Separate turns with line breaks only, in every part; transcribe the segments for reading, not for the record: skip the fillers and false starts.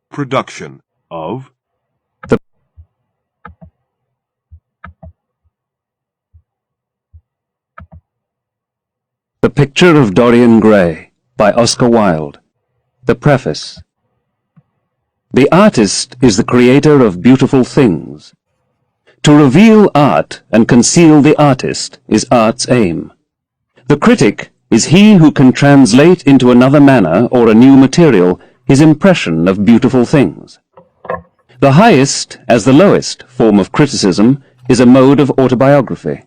production of
The Picture of Dorian Gray by Oscar Wilde. The Preface. The artist is the creator of beautiful things. To reveal art and conceal the artist is art's aim. The critic is he who can translate into another manner or a new material his impression of beautiful things. The highest, as the lowest, form of criticism is a mode of autobiography.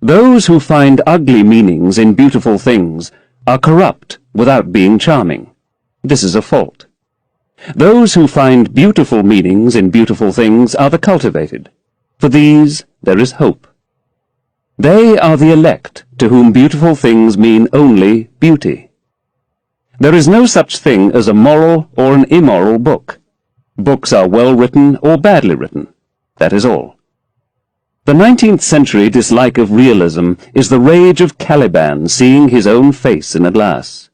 Those who find ugly meanings in beautiful things are corrupt without being charming. This is a fault. Those who find beautiful meanings in beautiful things are the cultivated. For these there is hope. They are the elect to whom beautiful things mean only beauty. There is no such thing as a moral or an immoral book. Books are well written or badly written. That is all. The 19th century dislike of realism is the rage of Caliban seeing his own face in a glass.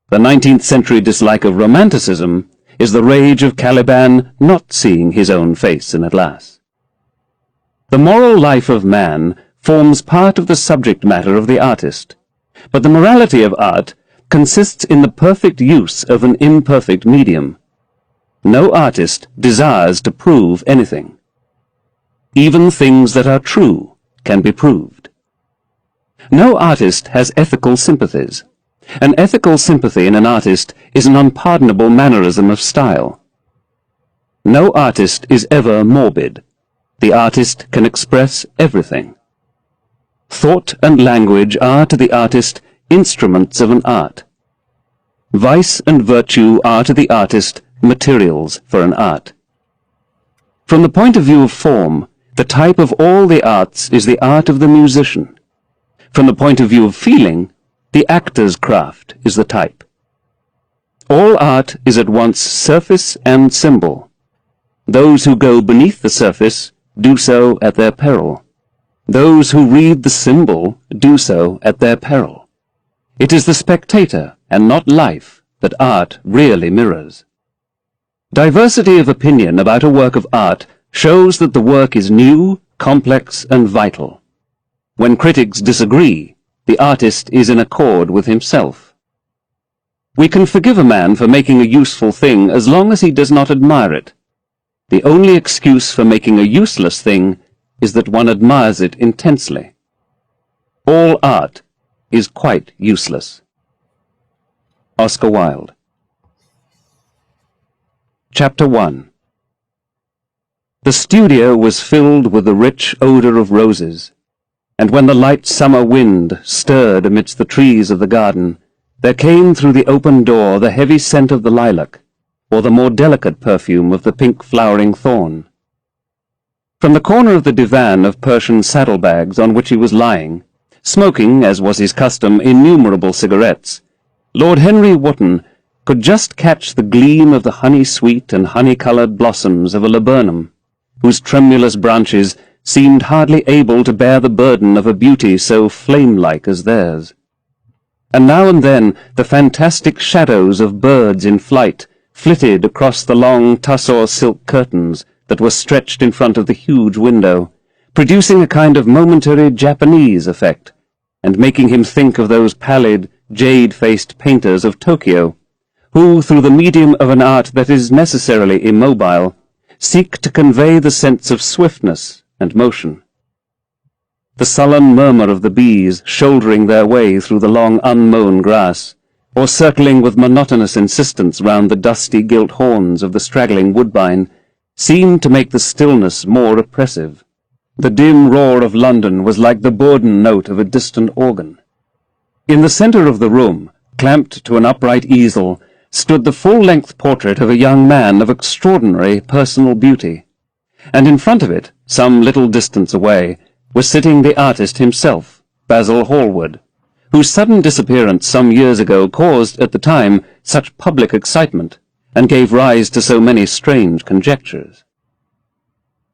The 19th century dislike of romanticism is the rage of Caliban not seeing his own face in a glass. The moral life of man forms part of the subject matter of the artist, but the morality of art consists in the perfect use of an imperfect medium. No artist desires to prove anything. Even things that are true can be proved. No artist has ethical sympathies. An ethical sympathy in an artist is an unpardonable mannerism of style. No artist is ever morbid. The artist can express everything. Thought and language are to the artist instruments of an art. Vice and virtue are to the artist materials for an art. From the point of view of form, the type of all the arts is the art of the musician. From the point of view of feeling, the actor's craft is the type. All art is at once surface and symbol. Those who go beneath the surface do so at their peril. Those who read the symbol do so at their peril. It is the spectator and not life that art really mirrors. Diversity of opinion about a work of art shows that the work is new, complex, and vital. When critics disagree, the artist is in accord with himself. We can forgive a man for making a useful thing as long as he does not admire it. The only excuse for making a useless thing is that one admires it intensely. All art is quite useless. Oscar Wilde. Chapter 1. The studio was filled with the rich odor of roses, and when the light summer wind stirred amidst the trees of the garden, there came through the open door the heavy scent of the lilac, or the more delicate perfume of the pink flowering thorn. From the corner of the divan of Persian saddlebags on which he was lying, smoking, as was his custom, innumerable cigarettes, Lord Henry Wotton could just catch the gleam of the honey-sweet and honey-coloured blossoms of a laburnum, whose tremulous branches seemed hardly able to bear the burden of a beauty so flame-like as theirs. And now and then the fantastic shadows of birds in flight flitted across the long tussore silk curtains that were stretched in front of the huge window, producing a kind of momentary Japanese effect, and making him think of those pallid, jade-faced painters of Tokyo, who, through the medium of an art that is necessarily immobile, seek to convey the sense of swiftness and motion. The sullen murmur of the bees shouldering their way through the long unmown grass, or circling with monotonous insistence round the dusty gilt horns of the straggling woodbine, seemed to make the stillness more oppressive. The dim roar of London was like the bourdon note of a distant organ. In the centre of the room, clamped to an upright easel, stood the full-length portrait of a young man of extraordinary personal beauty, and in front of it, some little distance away, was sitting the artist himself, Basil Hallward, whose sudden disappearance some years ago caused, at the time, such public excitement, and gave rise to so many strange conjectures.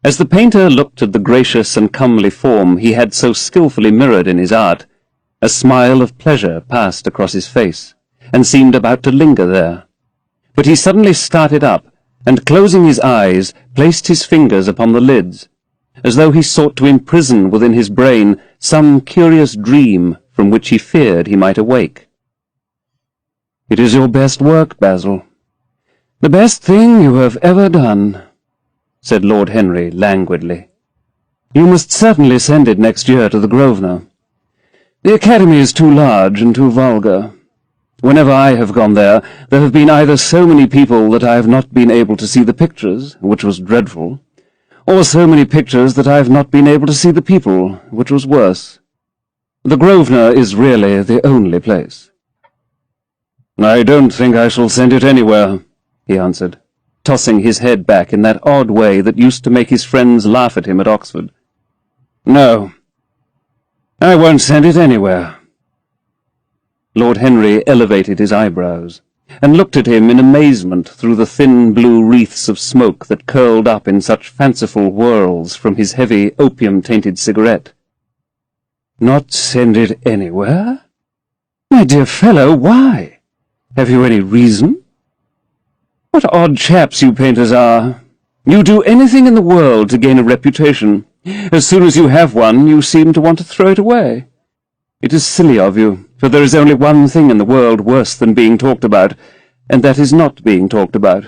As the painter looked at the gracious and comely form he had so skilfully mirrored in his art, a smile of pleasure passed across his face, and seemed about to linger there. but he suddenly started up, and closing his eyes, placed his fingers upon the lids, as though he sought to imprison within his brain some curious dream from which he feared he might awake. "It is your best work, Basil. The best thing you have ever done," said Lord Henry languidly. "You must certainly send it next year to the Grosvenor. The Academy is too large and too vulgar. Whenever I have gone there, there have been either so many people that I have not been able to see the pictures, which was dreadful, or so many pictures that I have not been able to see the people, which was worse. The Grosvenor is really the only place." "I don't think I shall send it anywhere," he answered, tossing his head back in that odd way that used to make his friends laugh at him at Oxford. "No, I won't send it anywhere." Lord Henry elevated his eyebrows, and looked at him in amazement through the thin blue wreaths of smoke that curled up in such fanciful whirls from his heavy opium-tainted cigarette. "Not send it anywhere? My dear fellow, why? Have you any reason? What odd chaps you painters are. You do anything in the world to gain a reputation. As soon as you have one, you seem to want to throw it away. It is silly of you, for there is only one thing in the world worse than being talked about, and that is not being talked about.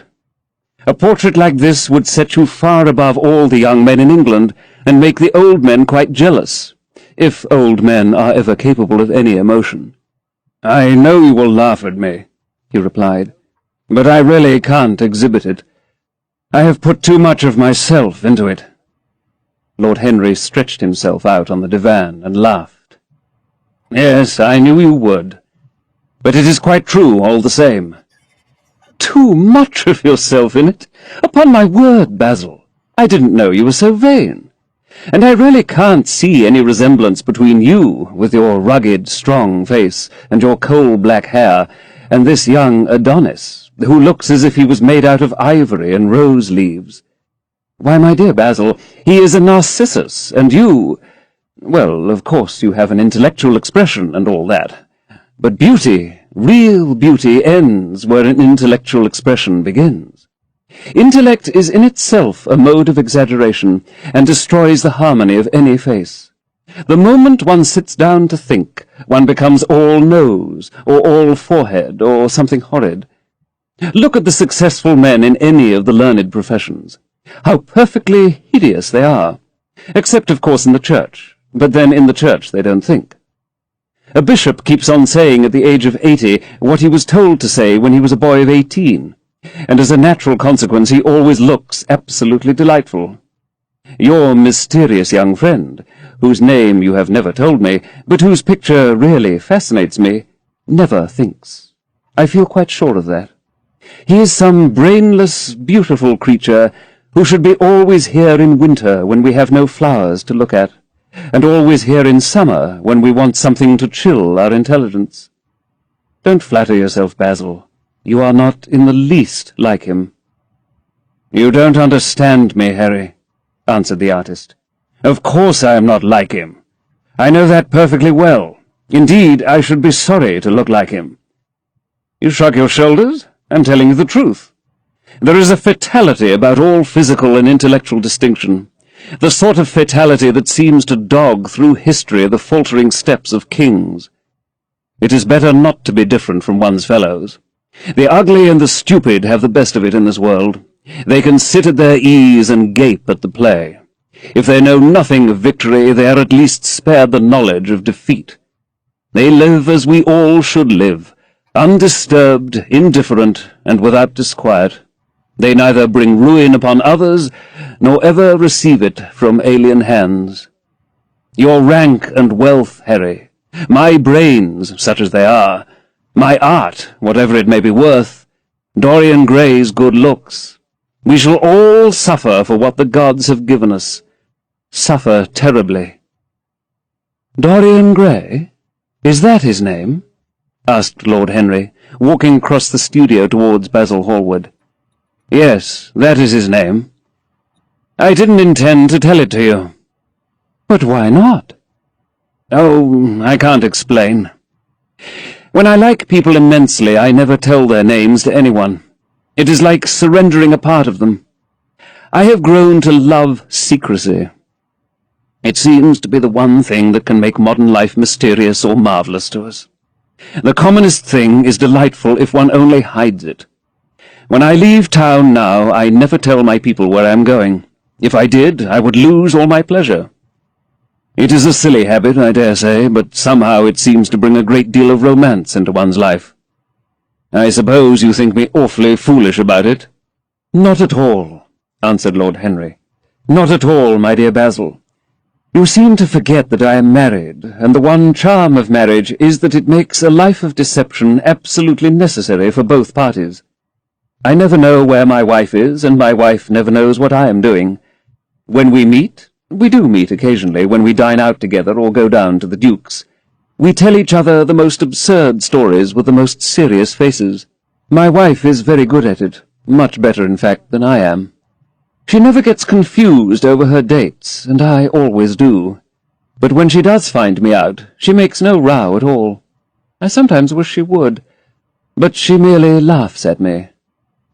A portrait like this would set you far above all the young men in England, and make the old men quite jealous, if old men are ever capable of any emotion." "I know you will laugh at me," he replied, "but I really can't exhibit it. I have put too much of myself into it." Lord Henry stretched himself out on the divan and laughed. "Yes, I knew you would. But it is quite true all the same." "Too much of yourself in it? Upon my word, Basil, I didn't know you were so vain. And I really can't see any resemblance between you, with your rugged, strong face, and your coal-black hair, and this young Adonis, who looks as if he was made out of ivory and rose leaves. Why, my dear Basil, he is a Narcissus, and you— well, of course you have an intellectual expression and all that, but beauty, real beauty, ends where an intellectual expression begins. Intellect is in itself a mode of exaggeration, and destroys the harmony of any face. The moment one sits down to think, one becomes all nose, or all forehead, or something horrid. Look at the successful men in any of the learned professions. How perfectly hideous they are, except, of course, in the church. But then in the church they don't think. A bishop keeps on saying at the age of 80 what he was told to say when he was a boy of 18, and as a natural consequence he always looks absolutely delightful. Your mysterious young friend, whose name you have never told me, but whose picture really fascinates me, never thinks. I feel quite sure of that. He is some brainless, beautiful creature who should be always here in winter when we have no flowers to look at, and always here in summer when we want something to chill our intelligence. Don't flatter yourself, Basil. You are not in the least like him." "You don't understand me, Harry," answered the artist. "Of course I am not like him. I know that perfectly well. Indeed, I should be sorry to look like him." "You shrug your shoulders? I'm telling you the truth. There is a fatality about all physical and intellectual distinction, the sort of fatality that seems to dog through history the faltering steps of kings. It is better not to be different from one's fellows. The ugly and the stupid have the best of it in this world. They can sit at their ease and gape at the play. If they know nothing of victory, they are at least spared the knowledge of defeat. They live as we all should live, undisturbed, indifferent, and without disquiet. They neither bring ruin upon others, nor ever receive it from alien hands. Your rank and wealth, Harry, my brains, such as they are, my art, whatever it may be worth, Dorian Gray's good looks, we shall all suffer for what the gods have given us, suffer terribly." "Dorian Gray? Is that his name?" asked Lord Henry, walking across the studio towards Basil Hallward. "Yes, that is his name. I didn't intend to tell it to you." "But why not?" "Oh, I can't explain. When I like people immensely, I never tell their names to anyone. It is like surrendering a part of them. I have grown to love secrecy. It seems to be the one thing that can make modern life mysterious or marvelous to us. The commonest thing is delightful if one only hides it. When I leave town now, I never tell my people where I am going. If I did, I would lose all my pleasure. It is a silly habit, I dare say, but somehow it seems to bring a great deal of romance into one's life. I suppose you think me awfully foolish about it? Not at all, answered Lord Henry. Not at all, my dear Basil. You seem to forget that I am married, and the one charm of marriage is that it makes a life of deception absolutely necessary for both parties. I never know where my wife is, and my wife never knows what I am doing. When we meet, we do meet occasionally when we dine out together or go down to the Duke's. We tell each other the most absurd stories with the most serious faces. My wife is very good at it, much better, in fact, than I am. She never gets confused over her dates, and I always do. But when she does find me out, she makes no row at all. I sometimes wish she would, but she merely laughs at me.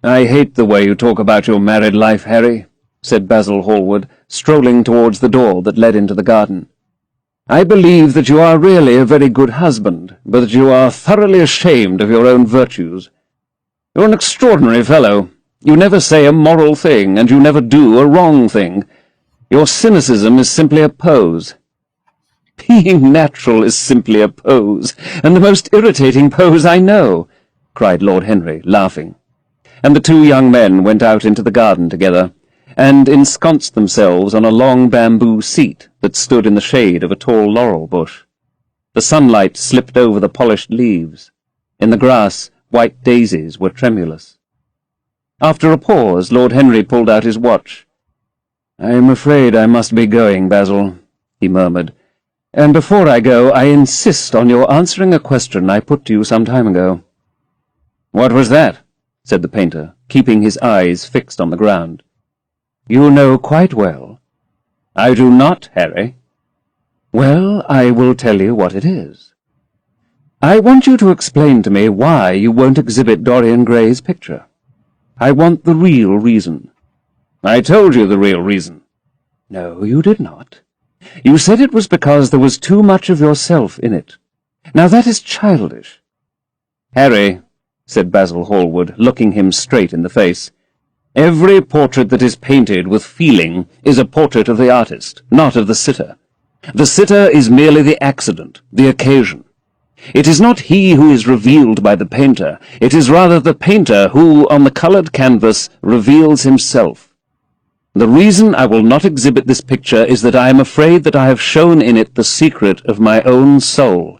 I hate the way you talk about your married life, Harry, said Basil Hallward, strolling towards the door that led into the garden. I believe that you are really a very good husband, but that you are thoroughly ashamed of your own virtues. You're an extraordinary fellow. You never say a moral thing, and you never do a wrong thing. Your cynicism is simply a pose. Being natural is simply a pose, and the most irritating pose I know, cried Lord Henry, laughing. And the two young men went out into the garden together, and ensconced themselves on a long bamboo seat that stood in the shade of a tall laurel bush. The sunlight slipped over the polished leaves. In the grass, white daisies were tremulous. After a pause, Lord Henry pulled out his watch. "I am afraid I must be going, Basil," he murmured. "And before I go, I insist on your answering a question I put to you some time ago." "What was that?" said the painter, keeping his eyes fixed on the ground. "You know quite well." "I do not, Harry." "Well, I will tell you what it is. I want you to explain to me why you won't exhibit Dorian Gray's picture. I want the real reason." "I told you the real reason." "No, you did not. You said it was because there was too much of yourself in it. Now that is childish." "Harry," said Basil Hallward, looking him straight in the face, "every portrait that is painted with feeling is a portrait of the artist, not of the sitter. The sitter is merely the accident, the occasion. It is not he who is revealed by the painter, it is rather the painter who, on the coloured canvas, reveals himself. The reason I will not exhibit this picture is that I am afraid that I have shown in it the secret of my own soul."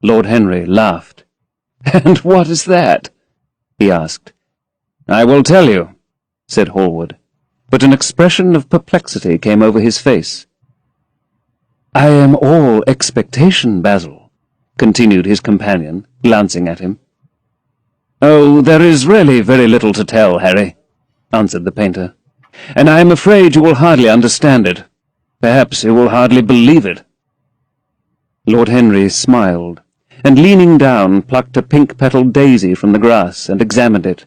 Lord Henry laughed. "And what is that?" he asked. "I will tell you," said Hallward, but an expression of perplexity came over his face. "I am all expectation, Basil," continued his companion, glancing at him. "Oh, there is really very little to tell, Harry," answered the painter, "and I am afraid you will hardly understand it. Perhaps you will hardly believe it." Lord Henry smiled, and leaning down plucked a pink-petalled daisy from the grass and examined it.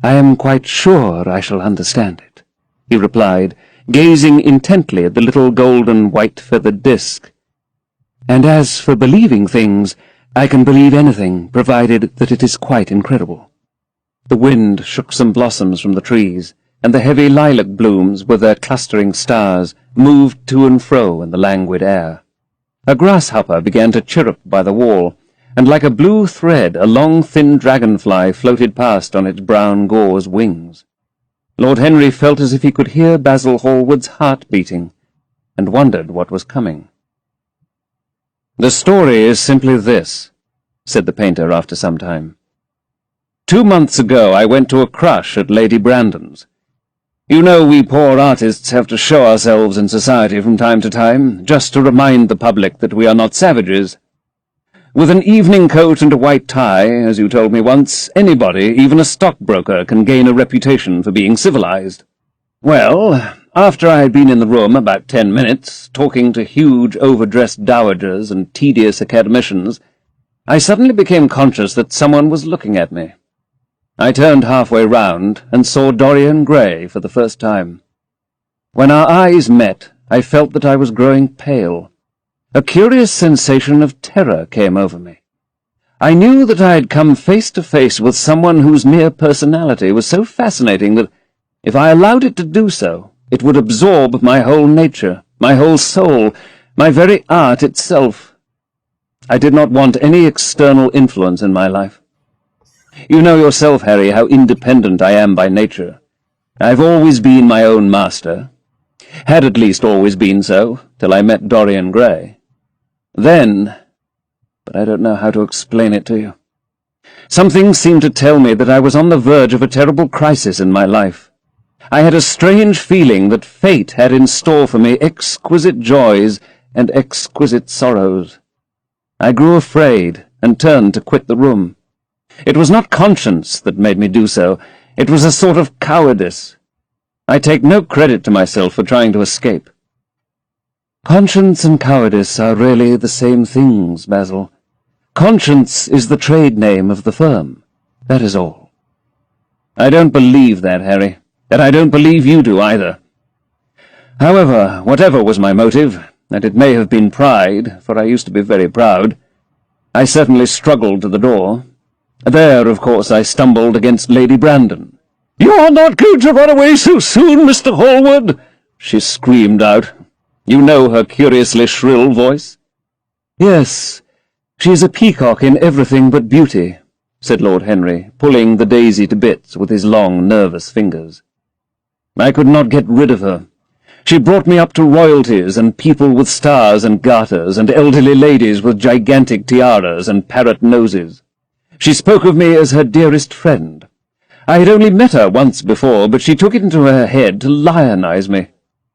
"I am quite sure I shall understand it," he replied, gazing intently at the little golden white-feathered disk. "And as for believing things, I can believe anything, provided that it is quite incredible." The wind shook some blossoms from the trees, and the heavy lilac blooms, with their clustering stars, moved to and fro in the languid air. A grasshopper began to chirrup by the wall, and like a blue thread a long thin dragonfly floated past on its brown gauze wings. Lord Henry felt as if he could hear Basil Hallward's heart beating, and wondered what was coming. "The story is simply this," said the painter after some time. 2 months ago I went to a crush at Lady Brandon's. You know we poor artists have to show ourselves in society from time to time, just to remind the public that we are not savages. With an evening coat and a white tie, as you told me once, anybody, even a stockbroker, can gain a reputation for being civilized. Well, after I had been in the room about 10 minutes, talking to huge overdressed dowagers and tedious academicians, I suddenly became conscious that someone was looking at me. I turned halfway round and saw Dorian Gray for the first time. When our eyes met, I felt that I was growing pale. A curious sensation of terror came over me. I knew that I had come face to face with someone whose mere personality was so fascinating that, if I allowed it to do so, it would absorb my whole nature, my whole soul, my very art itself. I did not want any external influence in my life. You know yourself, Harry, how independent I am by nature. I've always been my own master. Had at least always been so, till I met Dorian Gray. Then, but I don't know how to explain it to you. Something seemed to tell me that I was on the verge of a terrible crisis in my life. I had a strange feeling that fate had in store for me exquisite joys and exquisite sorrows. I grew afraid and turned to quit the room. It was not conscience that made me do so. It was a sort of cowardice. I take no credit to myself for trying to escape. Conscience and cowardice are really the same things, Basil. Conscience is the trade name of the firm. That is all. I don't believe that, Harry, and I don't believe you do either. However, whatever was my motive, and it may have been pride, for I used to be very proud, I certainly struggled to the door. There, of course, I stumbled against Lady Brandon. "You're not going to run away so soon, Mr. Hallward!" she screamed out. You know her curiously shrill voice? "Yes, she is a peacock in everything but beauty," said Lord Henry, pulling the daisy to bits with his long, nervous fingers. I could not get rid of her. She brought me up to royalties and people with stars and garters and elderly ladies with gigantic tiaras and parrot noses. She spoke of me as her dearest friend. I had only met her once before, but she took it into her head to lionize me.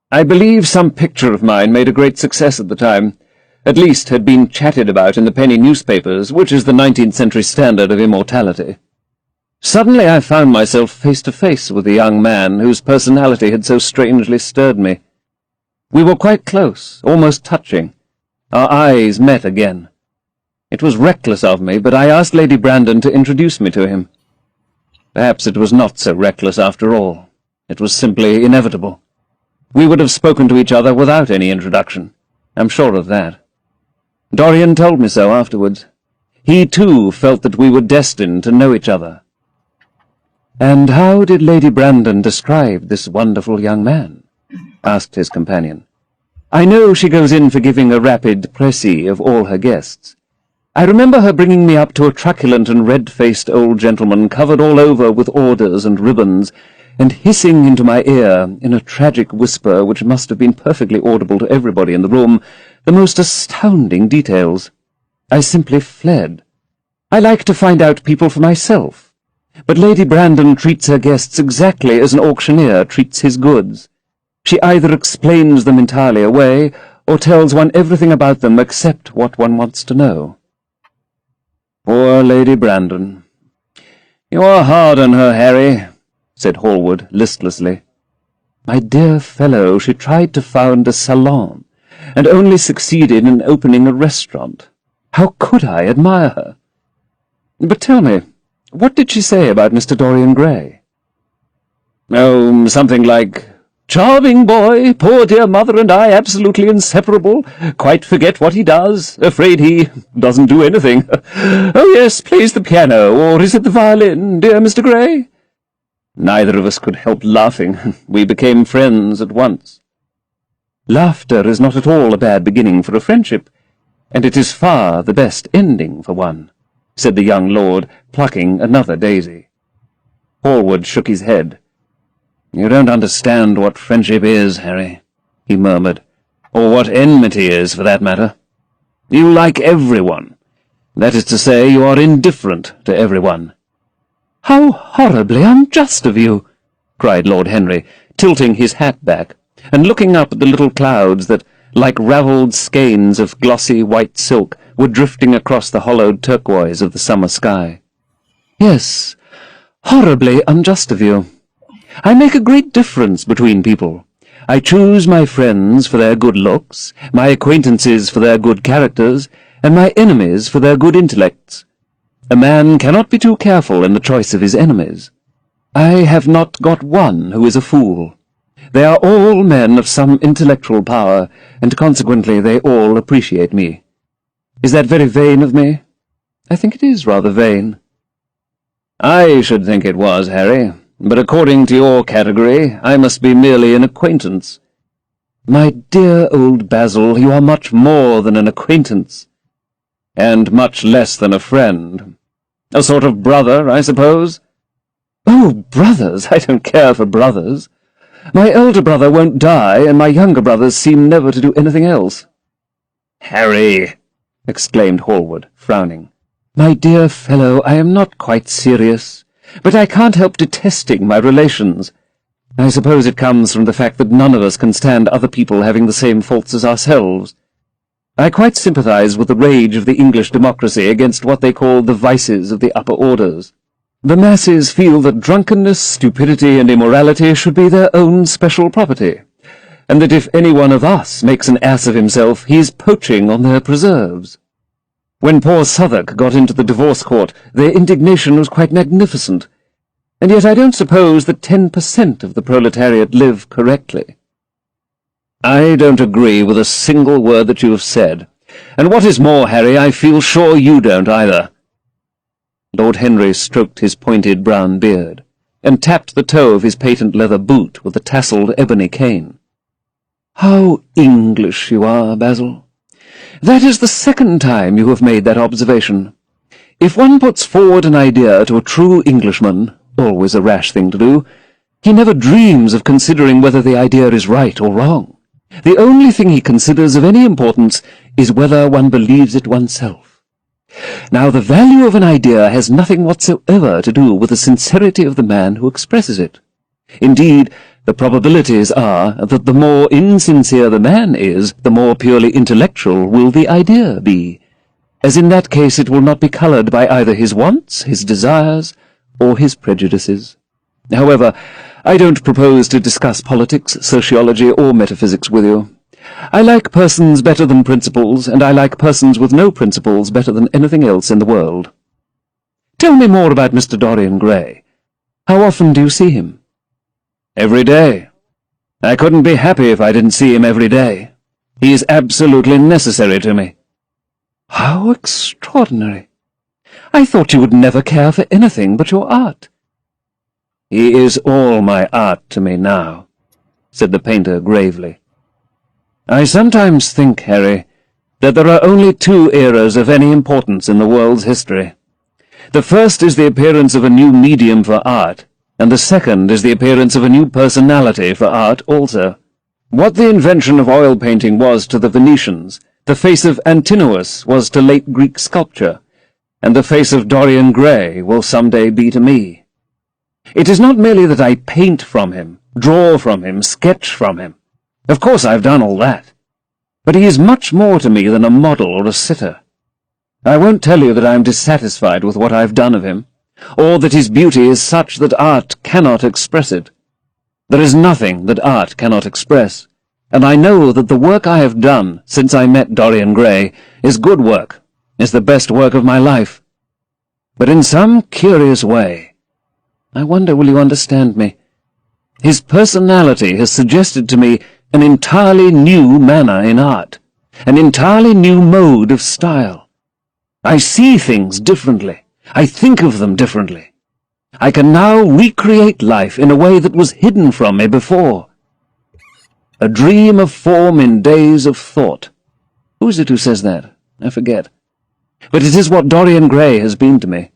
I believe some picture of mine made a great success at the time, at least had been chatted about in the penny newspapers, which is the 19th century standard of immortality. Suddenly I found myself face to face with a young man whose personality had so strangely stirred me. We were quite close, almost touching. Our eyes met again. It was reckless of me, but I asked Lady Brandon to introduce me to him. Perhaps it was not so reckless after all. It was simply inevitable. We would have spoken to each other without any introduction. I'm sure of that. Dorian told me so afterwards. He, too, felt that we were destined to know each other. "And how did Lady Brandon describe this wonderful young man?" asked his companion. "I know she goes in for giving a rapid précis of all her guests. I remember her bringing me up to a truculent and red-faced old gentleman covered all over with orders and ribbons, and hissing into my ear, in a tragic whisper which must have been perfectly audible to everybody in the room, the most astounding details. I simply fled. I like to find out people for myself. But Lady Brandon treats her guests exactly as an auctioneer treats his goods. She either explains them entirely away, or tells one everything about them except what one wants to know." "Poor Lady Brandon. You are hard on her, Harry," said Hallward listlessly. "My dear fellow, she tried to found a salon, and only succeeded in opening a restaurant. How could I admire her? But tell me, what did she say about Mr. Dorian Gray?" "Oh, something like, 'Charming boy, poor dear mother and I absolutely inseparable, quite forget what he does, afraid he doesn't do anything. Oh yes, plays the piano, or is it the violin, dear Mr. Gray?' Neither of us could help laughing. We became friends at once." "Laughter is not at all a bad beginning for a friendship, and it is far the best ending for one," said the young lord, plucking another daisy. Hallward shook his head. "You don't understand what friendship is, Harry," he murmured, "or what enmity is, for that matter. You like everyone. That is to say, you are indifferent to everyone." "How horribly unjust of you!" cried Lord Henry, tilting his hat back, and looking up at the little clouds that, like ravelled skeins of glossy white silk, were drifting across the hollowed turquoise of the summer sky. "Yes, horribly unjust of you. I make a great difference between people. I choose my friends for their good looks, my acquaintances for their good characters, and my enemies for their good intellects. A man cannot be too careful in the choice of his enemies. I have not got one who is a fool. They are all men of some intellectual power, and consequently they all appreciate me. Is that very vain of me? I think it is rather vain. I should think it was, Harry, but according to your category, I must be merely an acquaintance. My dear old Basil, you are much more than an acquaintance, and much less than a friend. A sort of brother, I suppose? Oh, brothers! I don't care for brothers. My elder brother won't die, and my younger brothers seem never to do anything else. Harry! Exclaimed Hallward, frowning. My dear fellow, I am not quite serious, but I can't help detesting my relations. I suppose it comes from the fact that none of us can stand other people having the same faults as ourselves. I quite sympathize with the rage of the English democracy against what they call the vices of the upper orders. The masses feel that drunkenness, stupidity, and immorality should be their own special property, and that if any one of us makes an ass of himself, he is poaching on their preserves. When poor Southwark got into the divorce court, their indignation was quite magnificent, and yet I don't suppose that 10% of the proletariat live correctly. I don't agree with a single word that you have said, and what is more, Harry, I feel sure you don't either. Lord Henry stroked his pointed brown beard, and tapped the toe of his patent leather boot with a tasselled ebony cane. How English you are, Basil. That is the second time you have made that observation. If one puts forward an idea to a true Englishman, always a rash thing to do, he never dreams of considering whether the idea is right or wrong. The only thing he considers of any importance is whether one believes it oneself. Now, the value of an idea has nothing whatsoever to do with the sincerity of the man who expresses it. Indeed, the probabilities are that the more insincere the man is, the more purely intellectual will the idea be, as in that case it will not be coloured by either his wants, his desires, or his prejudices. However, I don't propose to discuss politics, sociology, or metaphysics with you. I like persons better than principles, and I like persons with no principles better than anything else in the world. Tell me more about Mr. Dorian Gray. How often do you see him? Every day. I couldn't be happy if I didn't see him every day. He is absolutely necessary to me. How extraordinary. I thought you would never care for anything but your art. He is all my art to me now, said the painter gravely. I sometimes think, Harry, that there are only two eras of any importance in the world's history. The first is the appearance of a new medium for art, and the second is the appearance of a new personality for art also. What the invention of oil painting was to the Venetians, the face of Antinous was to late Greek sculpture, and the face of Dorian Gray will some day be to me. It is not merely that I paint from him, draw from him, sketch from him. Of course I've done all that. But he is much more to me than a model or a sitter. I won't tell you that I am dissatisfied with what I've done of him, or that his beauty is such that art cannot express it. There is nothing that art cannot express, and I know that the work I have done since I met Dorian Gray is good work, is the best work of my life. But in some curious way, I wonder will you understand me, his personality has suggested to me an entirely new manner in art, an entirely new mode of style. I see things differently. I think of them differently. I can now recreate life in a way that was hidden from me before. A dream of form in days of thought. Who is it who says that? I forget. But it is what Dorian Gray has been to me.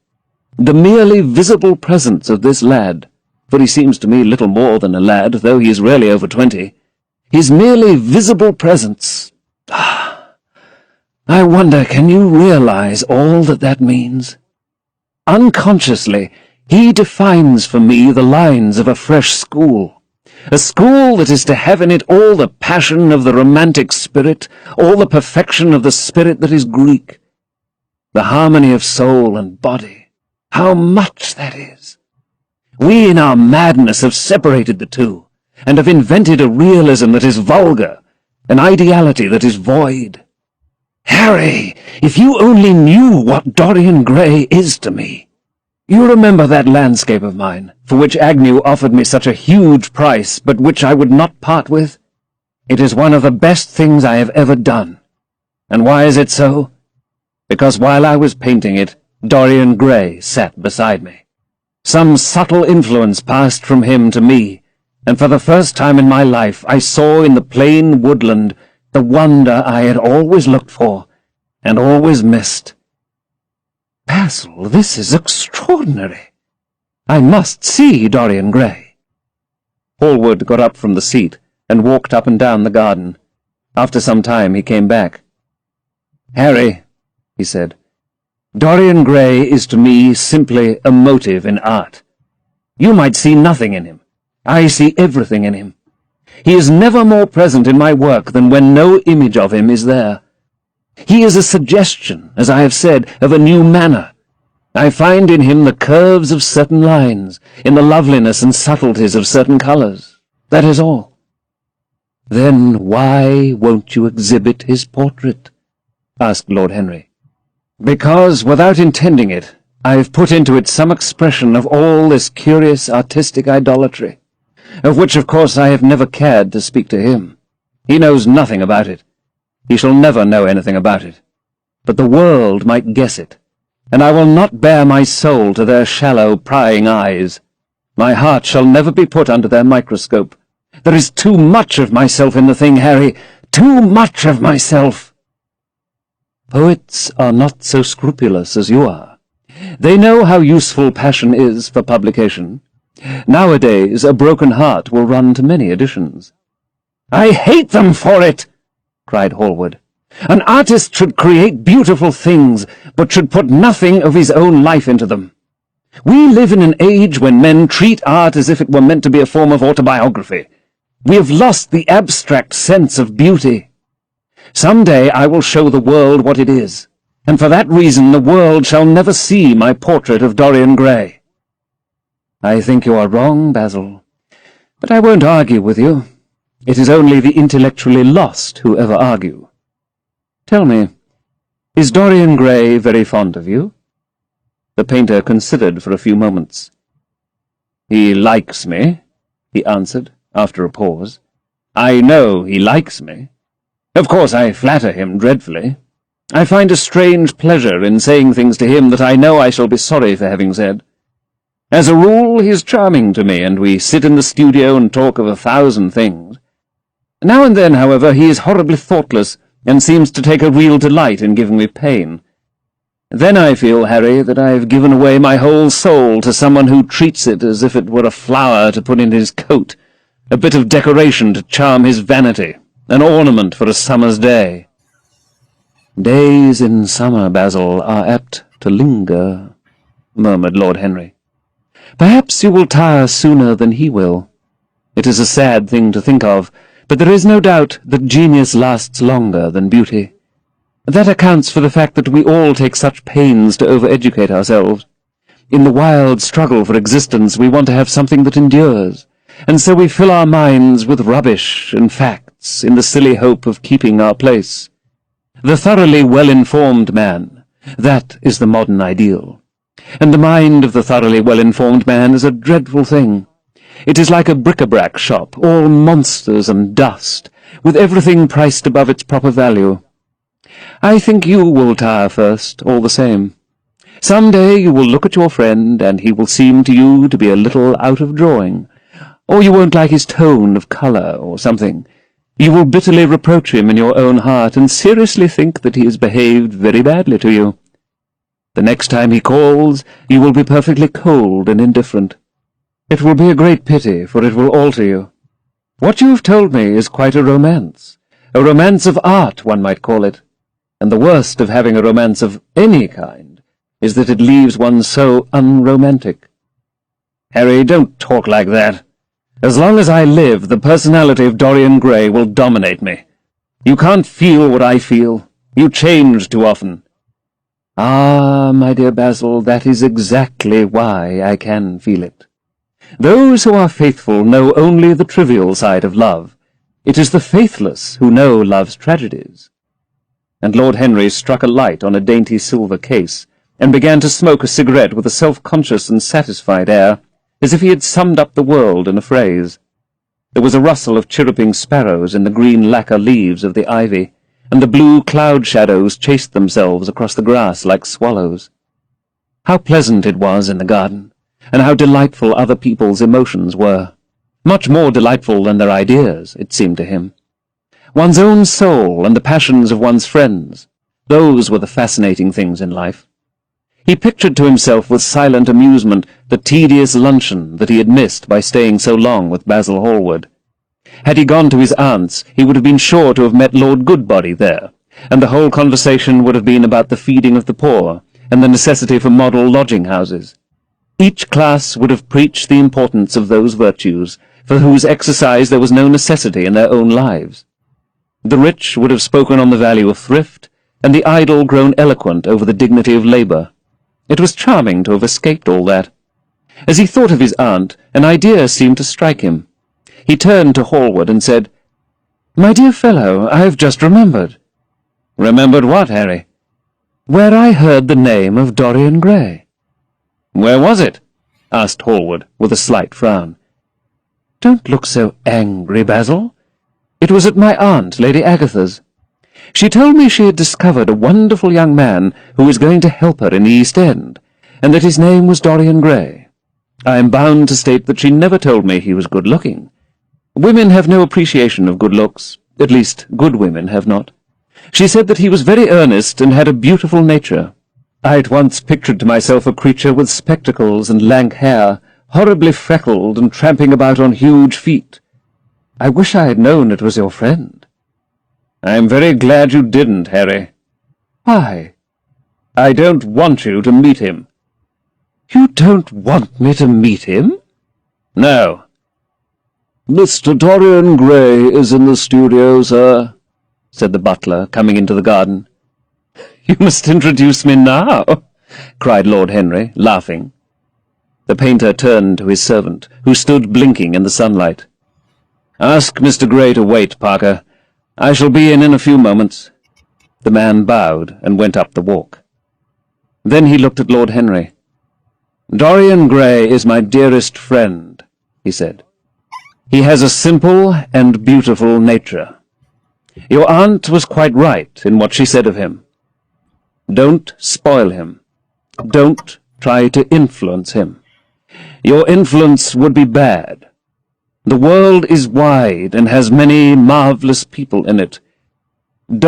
The merely visible presence of this lad, for he seems to me little more than a lad, though he is really over 20, his merely visible presence. I wonder, can you realize all that that means? Unconsciously, he defines for me the lines of a fresh school, a school that is to have in it all the passion of the romantic spirit, all the perfection of the spirit that is Greek, the harmony of soul and body. How much that is! We in our madness have separated the two, and have invented a realism that is vulgar, an ideality that is void. Harry, if you only knew what Dorian Gray is to me. You remember that landscape of mine, for which Agnew offered me such a huge price, but which I would not part with? It is one of the best things I have ever done. And why is it so? Because while I was painting it, Dorian Gray sat beside me. Some subtle influence passed from him to me, and for the first time in my life I saw in the plain woodland the wonder I had always looked for, and always missed. Basil, this is extraordinary. I must see Dorian Gray. Hallward got up from the seat and walked up and down the garden. After some time he came back. Harry, he said, Dorian Gray is to me simply a motive in art. You might see nothing in him. I see everything in him. He is never more present in my work than when no image of him is there. He is a suggestion, as I have said, of a new manner. I find in him the curves of certain lines, in the loveliness and subtleties of certain colours. That is all. Then why won't you exhibit his portrait? Asked Lord Henry. Because, without intending it, I have put into it some expression of all this curious artistic idolatry, of which, of course, I have never cared to speak to him. He knows nothing about it. He shall never know anything about it. But the world might guess it, and I will not bare my soul to their shallow, prying eyes. My heart shall never be put under their microscope. There is too much of myself in the thing, Harry, too much of myself. Poets are not so scrupulous as you are. They know how useful passion is for publication. Nowadays a broken heart will run to many editions. I hate them for it, cried Hallward. An artist should create beautiful things, but should put nothing of his own life into them. We live in an age when men treat art as if it were meant to be a form of autobiography. We have lost the abstract sense of beauty. Some day I will show the world what it is, and for that reason the world shall never see my portrait of Dorian Gray. I think you are wrong, Basil, but I won't argue with you. It is only the intellectually lost who ever argue. Tell me, is Dorian Gray very fond of you? The painter considered for a few moments. He likes me, he answered, after a pause. I know he likes me. Of course I flatter him dreadfully. I find a strange pleasure in saying things to him that I know I shall be sorry for having said. As a rule, he is charming to me, and we sit in the studio and talk of 1,000 things. Now and then, however, he is horribly thoughtless, and seems to take a real delight in giving me pain. Then I feel, Harry, that I have given away my whole soul to someone who treats it as if it were a flower to put in his coat, a bit of decoration to charm his vanity, an ornament for a summer's day. Days in summer, Basil, are apt to linger, murmured Lord Henry. Perhaps you will tire sooner than he will. It is a sad thing to think of, but there is no doubt that genius lasts longer than beauty. That accounts for the fact that we all take such pains to over-educate ourselves. In the wild struggle for existence we want to have something that endures, and so we fill our minds with rubbish and facts in the silly hope of keeping our place. The thoroughly well-informed man, that is the modern ideal. And the mind of the thoroughly well-informed man is a dreadful thing. It is like a bric-a-brac shop, all monsters and dust, with everything priced above its proper value. I think you will tire first, all the same. Some day you will look at your friend, and he will seem to you to be a little out of drawing, or you won't like his tone of colour, or something. You will bitterly reproach him in your own heart, and seriously think that he has behaved very badly to you. The next time he calls, you will be perfectly cold and indifferent. It will be a great pity, for it will alter you. What you have told me is quite a romance of art, one might call it. And the worst of having a romance of any kind is that it leaves one so unromantic. Harry, don't talk like that. As long as I live, the personality of Dorian Gray will dominate me. You can't feel what I feel. You change too often. Ah, my dear Basil, that is exactly why I can feel it. Those who are faithful know only the trivial side of love. It is the faithless who know love's tragedies. and Lord Henry struck a light on a dainty silver case, and began to smoke a cigarette with a self-conscious and satisfied air, as if he had summed up the world in a phrase. There was a rustle of chirruping sparrows in the green lacquer leaves of the ivy, and the blue cloud shadows chased themselves across the grass like swallows. How pleasant it was in the garden, and how delightful other people's emotions were. Much more delightful than their ideas, it seemed to him. One's own soul and the passions of one's friends, those were the fascinating things in life. He pictured to himself with silent amusement the tedious luncheon that he had missed by staying so long with Basil Hallward. Had he gone to his aunt's, he would have been sure to have met Lord Goodbody there, and the whole conversation would have been about the feeding of the poor and the necessity for model lodging-houses. Each class would have preached the importance of those virtues, for whose exercise there was no necessity in their own lives. The rich would have spoken on the value of thrift, and the idle grown eloquent over the dignity of labour. It was charming to have escaped all that. As he thought of his aunt, an idea seemed to strike him. He turned to Hallward and said, "My dear fellow, I have just remembered." "Remembered what, Harry?" "Where I heard the name of Dorian Gray." "Where was it?" asked Hallward, with a slight frown. "Don't look so angry, Basil. It was at my aunt, Lady Agatha's. She told me she had discovered a wonderful young man who was going to help her in the East End, and that his name was Dorian Gray. I am bound to state that she never told me he was good-looking. Women have no appreciation of good looks, at least good women have not. She said that he was very earnest and had a beautiful nature. I at once pictured to myself a creature with spectacles and lank hair, horribly freckled and tramping about on huge feet. I wish I had known it was your friend." "I am very glad you didn't, Harry." "Why?" "I don't want you to meet him." "You don't want me to meet him?" "No." "Mr. Dorian Gray is in the studio, sir," said the butler, coming into the garden. "You must introduce me now," cried Lord Henry, laughing. The painter turned to his servant, who stood blinking in the sunlight. "Ask Mr. Gray to wait, Parker. I shall be in a few moments." The man bowed and went up the walk. Then he looked at Lord Henry. "Dorian Gray is my dearest friend," he said. "He has a simple and beautiful nature. Your aunt was quite right in what she said of him. Don't spoil him. Don't try to influence him. Your influence would be bad. The world is wide and has many marvelous people in it.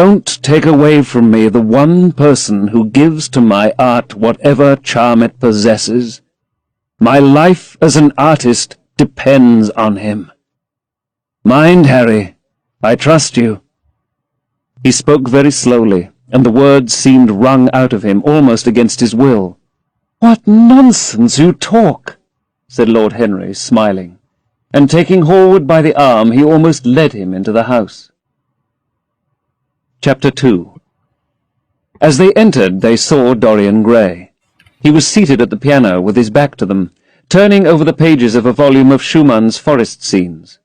Don't take away from me the one person who gives to my art whatever charm it possesses. My life as an artist depends on him. Mind, Harry, I trust you." He spoke very slowly, and the words seemed wrung out of him almost against his will. "What nonsense you talk," said Lord Henry, smiling, and taking Hallward by the arm he almost led him into the house. Chapter 2. As they entered they saw Dorian Gray. He was seated at the piano with his back to them, turning over the pages of a volume of Schumann's forest scenes.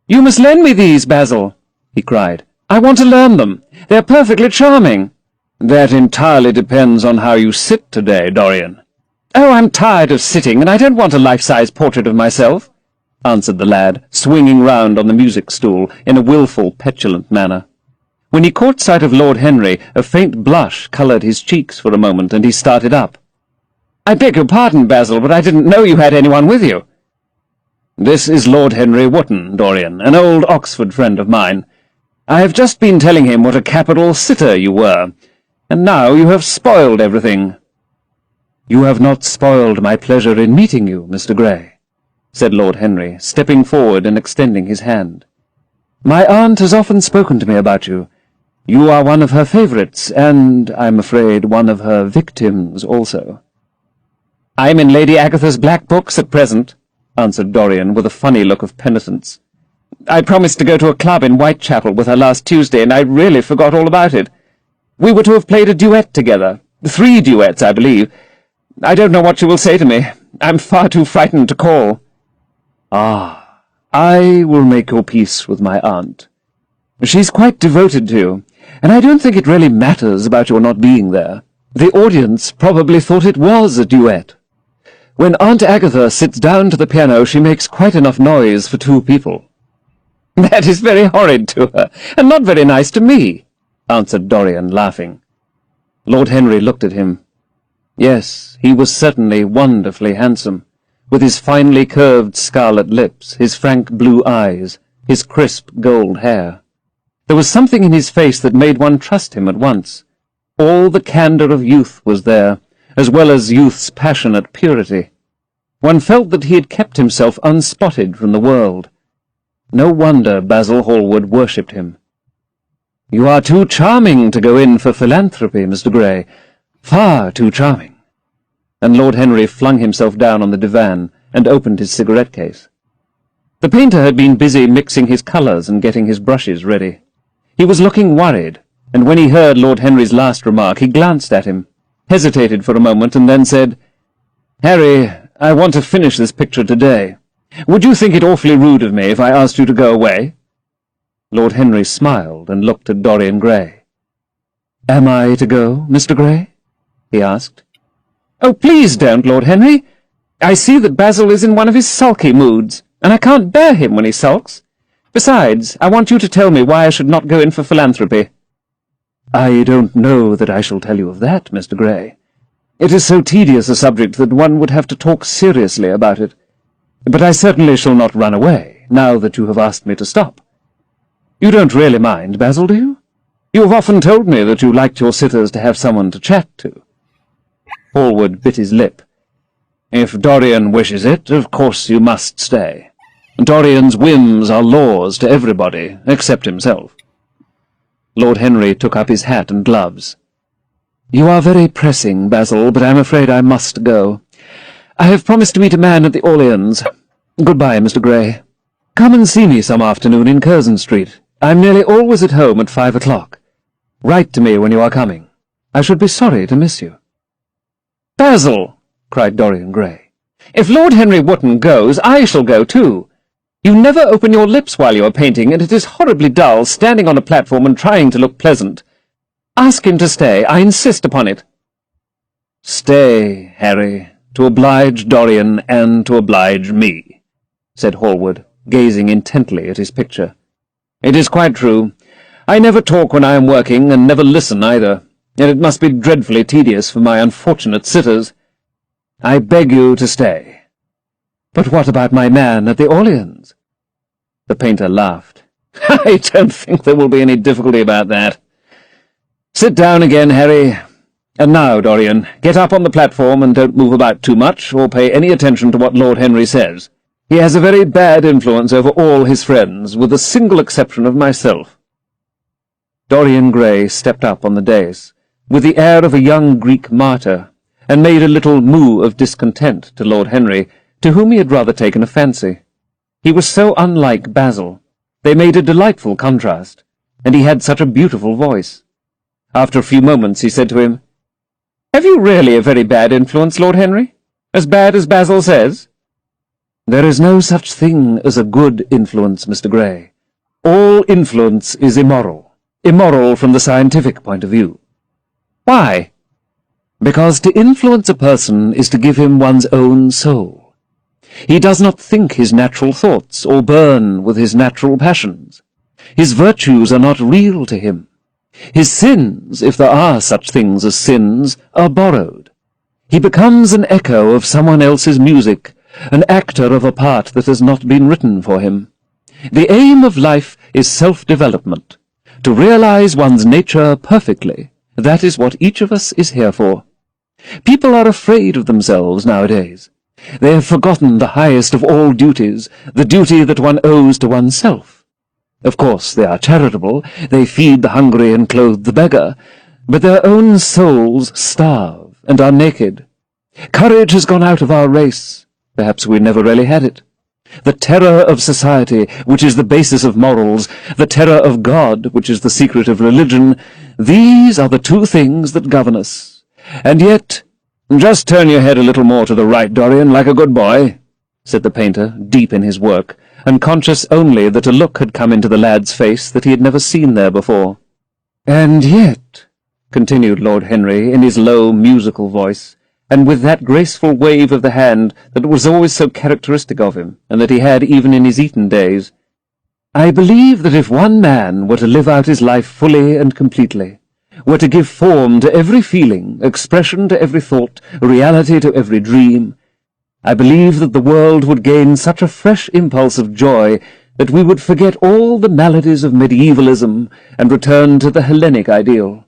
"You must lend me these, Basil," he cried. "I want to learn them. They're perfectly charming." "That entirely depends on how you sit today, Dorian." "Oh, I'm tired of sitting, and I don't want a life-size portrait of myself," answered the lad, swinging round on the music-stool in a wilful, petulant manner. When he caught sight of Lord Henry, a faint blush coloured his cheeks for a moment, and he started up. "I beg your pardon, Basil, but I didn't know you had anyone with you." "This is Lord Henry Wotton, Dorian, an old Oxford friend of mine. I have just been telling him what a capital sitter you were, and now you have spoiled everything." "You have not spoiled my pleasure in meeting you, Mr. Gray," said Lord Henry, stepping forward and extending his hand. "My aunt has often spoken to me about you. You are one of her favourites, and, I'm afraid, one of her victims also." "I'm in Lady Agatha's black books at present," answered Dorian, with a funny look of penitence. "I promised to go to a club in Whitechapel with her last Tuesday, and I really forgot all about it. We were to have played a duet together. 3 duets, I believe. I don't know what she will say to me. I'm far too frightened to call." "Ah, I will make your peace with my aunt. She's quite devoted to you, And I don't think it really matters about your not being there. The audience probably thought it was a duet. When Aunt Agatha sits down to the piano, she makes quite enough noise for 2 people. That is very horrid to her, and not very nice to me, answered Dorian, laughing. Lord Henry looked at him. Yes, he was certainly wonderfully handsome, with his finely curved scarlet lips, his frank blue eyes, his crisp gold hair. There was something in his face that made one trust him at once. All the candour of youth was there, as well as youth's passionate purity. One felt that he had kept himself unspotted from the world. No wonder Basil Hallward worshipped him. "You are too charming to go in for philanthropy, Mr. Gray. Far too charming." And Lord Henry flung himself down on the divan and opened his cigarette case. The painter had been busy mixing his colours and getting his brushes ready. He was looking worried, and when he heard Lord Henry's last remark, he glanced at him, hesitated for a moment, and then said, "Harry, I want to finish this picture today. Would you think it awfully rude of me if I asked you to go away?" Lord Henry smiled and looked at Dorian Gray. "Am I to go, Mr. Gray?" he asked. "Oh, please don't, Lord Henry. I see that Basil is in one of his sulky moods, and I can't bear him when he sulks. Besides, I want you to tell me why I should not go in for philanthropy." "I don't know that I shall tell you of that, Mr. Gray. It is so tedious a subject that one would have to talk seriously about it. But I certainly shall not run away, now that you have asked me to stop. You don't really mind, Basil, do you? You have often told me that you liked your sitters to have someone to chat to." Hallward bit his lip. "If Dorian wishes it, of course you must stay. Dorian's whims are laws to everybody, except himself." Lord Henry took up his hat and gloves. "You are very pressing, Basil, but I'm afraid I must go. I have promised to meet a man at the Orleans. Goodbye, Mr. Gray. Come and see me some afternoon in Curzon Street. I'm nearly always at home at 5 o'clock. Write to me when you are coming. I should be sorry to miss you." "Basil!" cried Dorian Gray. "If Lord Henry Wotton goes, I shall go too. You never open your lips while you are painting, and it is horribly dull standing on a platform and trying to look pleasant. Ask him to stay. I insist upon it." "Stay, Harry, to oblige Dorian and to oblige me," said Hallward, gazing intently at his picture. "It is quite true. I never talk when I am working, and never listen either, and it must be dreadfully tedious for my unfortunate sitters. I beg you to stay." "But what about my man at the Orleans?" The painter laughed. "I don't think there will be any difficulty about that. Sit down again, Harry. And now, Dorian, get up on the platform and don't move about too much, or pay any attention to what Lord Henry says. He has a very bad influence over all his friends, with the single exception of myself." Dorian Gray stepped up on the dais, with the air of a young Greek martyr, and made a little moue of discontent to Lord Henry, to whom he had rather taken a fancy. He was so unlike Basil. They made a delightful contrast, and he had such a beautiful voice. After a few moments he said to him, "Have you really a very bad influence, Lord Henry? As bad as Basil says?" "There is no such thing as a good influence, Mr. Gray. All influence is immoral. Immoral from the scientific point of view." "Why?" "Because to influence a person is to give him one's own soul. He does not think his natural thoughts or burn with his natural passions. His virtues are not real to him. His sins, if there are such things as sins, are borrowed. He becomes an echo of someone else's music, an actor of a part that has not been written for him. The aim of life is self-development. To realize one's nature perfectly, that is what each of us is here for. People are afraid of themselves nowadays. They have forgotten the highest of all duties, the duty that one owes to oneself. Of course, they are charitable, they feed the hungry and clothe the beggar, but their own souls starve and are naked. Courage has gone out of our race. Perhaps we never really had it. The terror of society, which is the basis of morals, the terror of God, which is the secret of religion, these are the two things that govern us. And yet— "Just turn your head a little more to the right, Dorian, like a good boy," said the painter, deep in his work, and conscious only that a look had come into the lad's face that he had never seen there before. "And yet," continued Lord Henry in his low, musical voice, and with that graceful wave of the hand that was always so characteristic of him, and that he had even in his Eton days, "I believe that if one man were to live out his life fully and completely, were to give form to every feeling, expression to every thought, reality to every dream, I believe that the world would gain such a fresh impulse of joy that we would forget all the maladies of medievalism and return to the Hellenic ideal,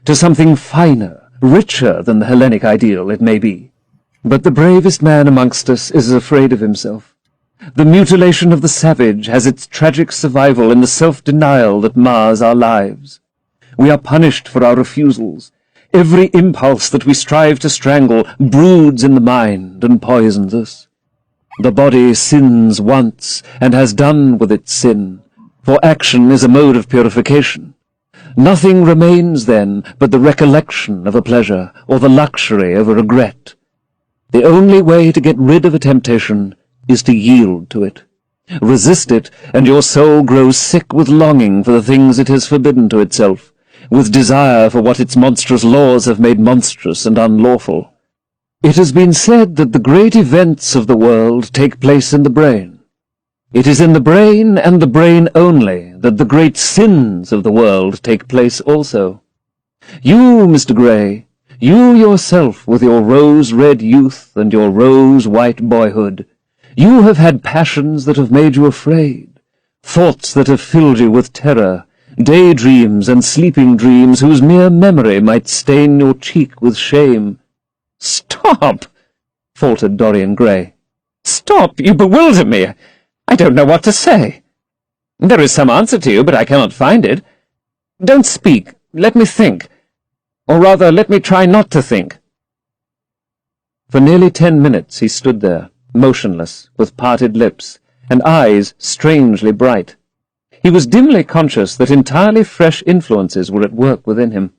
to something finer, richer than the Hellenic ideal, it may be. But the bravest man amongst us is afraid of himself. The mutilation of the savage has its tragic survival in the self-denial that mars our lives. We are punished for our refusals. Every impulse that we strive to strangle broods in the mind and poisons us. The body sins once and has done with its sin, for action is a mode of purification. Nothing remains then but the recollection of a pleasure or the luxury of a regret. The only way to get rid of a temptation is to yield to it. Resist it, and your soul grows sick with longing for the things it has forbidden to itself, with desire for what its monstrous laws have made monstrous and unlawful. It has been said that the great events of the world take place in the brain. It is in the brain and the brain only that the great sins of the world take place also. You, Mr. Gray, you yourself with your rose-red youth and your rose-white boyhood, you have had passions that have made you afraid, thoughts that have filled you with terror, daydreams and sleeping dreams whose mere memory might stain your cheek with shame. "Stop!" faltered Dorian Gray. "Stop! You bewilder me. I don't know what to say. There is some answer to you, but I cannot find it. Don't speak. Let me think. Or rather, let me try not to think." For nearly 10 minutes he stood there, motionless, with parted lips, and eyes strangely bright. He was dimly conscious that entirely fresh influences were at work within him.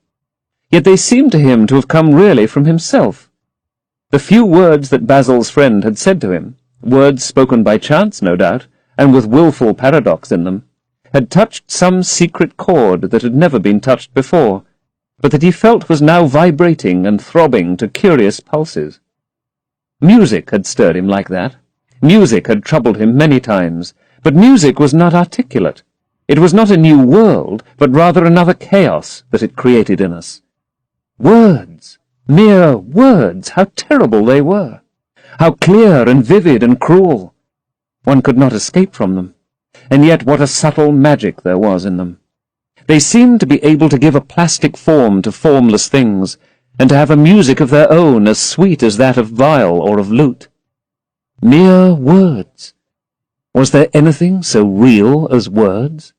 Yet they seemed to him to have come really from himself. The few words that Basil's friend had said to him, words spoken by chance, no doubt, and with wilful paradox in them, had touched some secret chord that had never been touched before, but that he felt was now vibrating and throbbing to curious pulses. Music had stirred him like that. Music had troubled him many times, but music was not articulate. It was not a new world, but rather another chaos that it created in us. Words, mere words, how terrible they were! How clear and vivid and cruel! One could not escape from them, and yet what a subtle magic there was in them. They seemed to be able to give a plastic form to formless things, and to have a music of their own as sweet as that of viol or of lute. Mere words. Was there anything so real as words?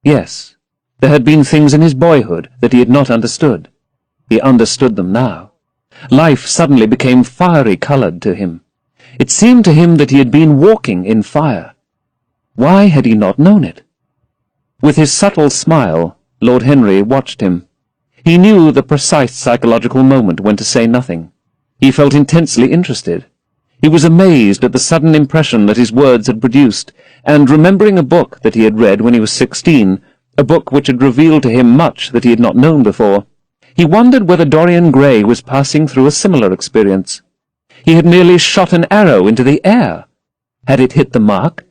Yes, there had been things in his boyhood that he had not understood. He understood them now. Life suddenly became fiery-coloured to him. It seemed to him that he had been walking in fire. Why had he not known it? With his subtle smile, Lord Henry watched him. He knew the precise psychological moment when to say nothing. He felt intensely interested. He was amazed at the sudden impression that his words had produced, and remembering a book that he had read when he was 16, a book which had revealed to him much that he had not known before, he wondered whether Dorian Gray was passing through a similar experience. He had merely shot an arrow into the air. Had it hit the mark?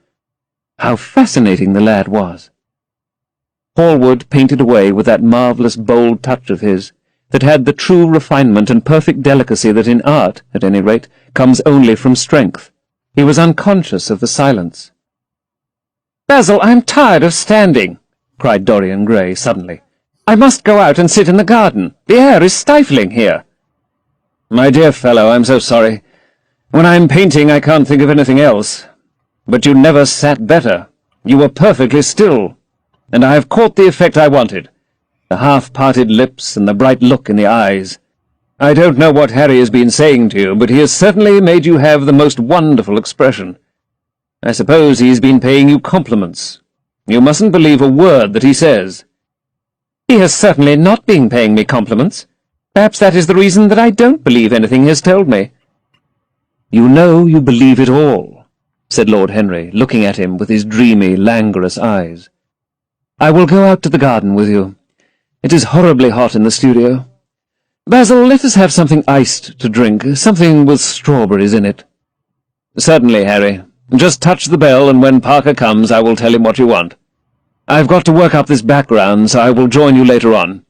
How fascinating the lad was! Hallward painted away with that marvellous bold touch of his, that had the true refinement and perfect delicacy that in art, at any rate, comes only from strength. He was unconscious of the silence. "Basil, I'm tired of standing," cried Dorian Gray suddenly. "I must go out and sit in the garden. The air is stifling here." "My dear fellow, I'm so sorry. When I'm painting I can't think of anything else. But you never sat better. You were perfectly still, and I have caught the effect I wanted. The half-parted lips and the bright look in the eyes. I don't know what Harry has been saying to you, but he has certainly made you have the most wonderful expression. I suppose he's been paying you compliments. You mustn't believe a word that he says." "He has certainly not been paying me compliments. Perhaps that is the reason that I don't believe anything he has told me." "You know you believe it all," said Lord Henry, looking at him with his dreamy, languorous eyes. "I will go out to the garden with you. It is horribly hot in the studio. Basil, let us have something iced to drink, something with strawberries in it. Certainly, Harry. Just touch the bell, and when Parker comes I will tell him what you want. I've got to work up this background, so I will join you later on.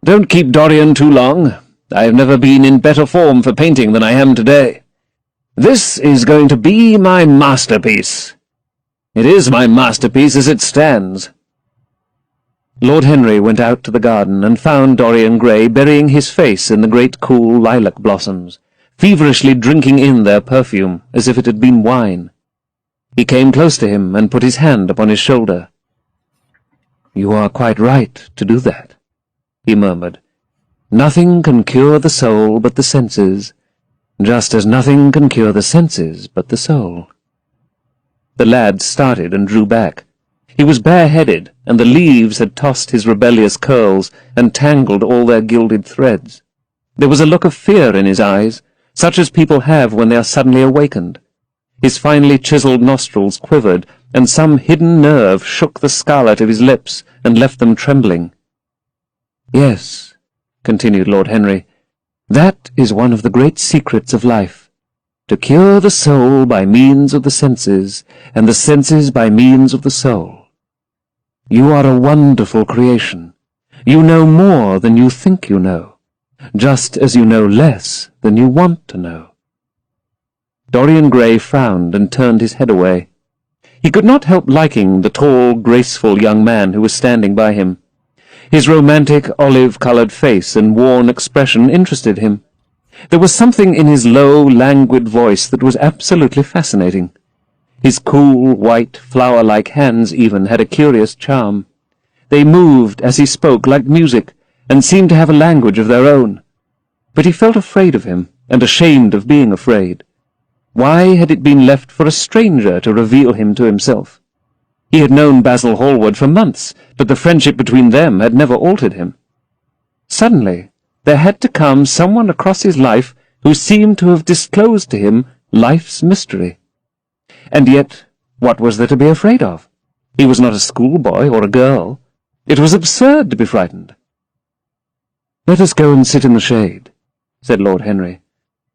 Don't keep Dorian too long. I have never been in better form for painting than I am today. This is going to be my masterpiece. It is my masterpiece as it stands. Lord Henry went out to the garden and found Dorian Gray burying his face in the great cool lilac blossoms, feverishly drinking in their perfume as if it had been wine. He came close to him and put his hand upon his shoulder. "You are quite right to do that," he murmured. "Nothing can cure the soul but the senses, just as nothing can cure the senses but the soul." The lad started and drew back. He was bareheaded, and the leaves had tossed his rebellious curls and tangled all their gilded threads. There was a look of fear in his eyes, such as people have when they are suddenly awakened. His finely chiselled nostrils quivered, and some hidden nerve shook the scarlet of his lips and left them trembling. "Yes," continued Lord Henry, "that is one of the great secrets of life, to cure the soul by means of the senses, and the senses by means of the soul. You are a wonderful creation. You know more than you think you know, just as you know less than you want to know." Dorian Gray frowned and turned his head away. He could not help liking the tall, graceful young man who was standing by him. His romantic, olive-coloured face and worn expression interested him. There was something in his low, languid voice that was absolutely fascinating. His cool, white, flower-like hands even had a curious charm. They moved as he spoke like music, and seemed to have a language of their own. But he felt afraid of him, and ashamed of being afraid. Why had it been left for a stranger to reveal him to himself? He had known Basil Hallward for months, but the friendship between them had never altered him. Suddenly, there had to come someone across his life who seemed to have disclosed to him life's mystery. And yet, what was there to be afraid of? He was not a schoolboy or a girl. It was absurd to be frightened. "Let us go and sit in the shade," said Lord Henry.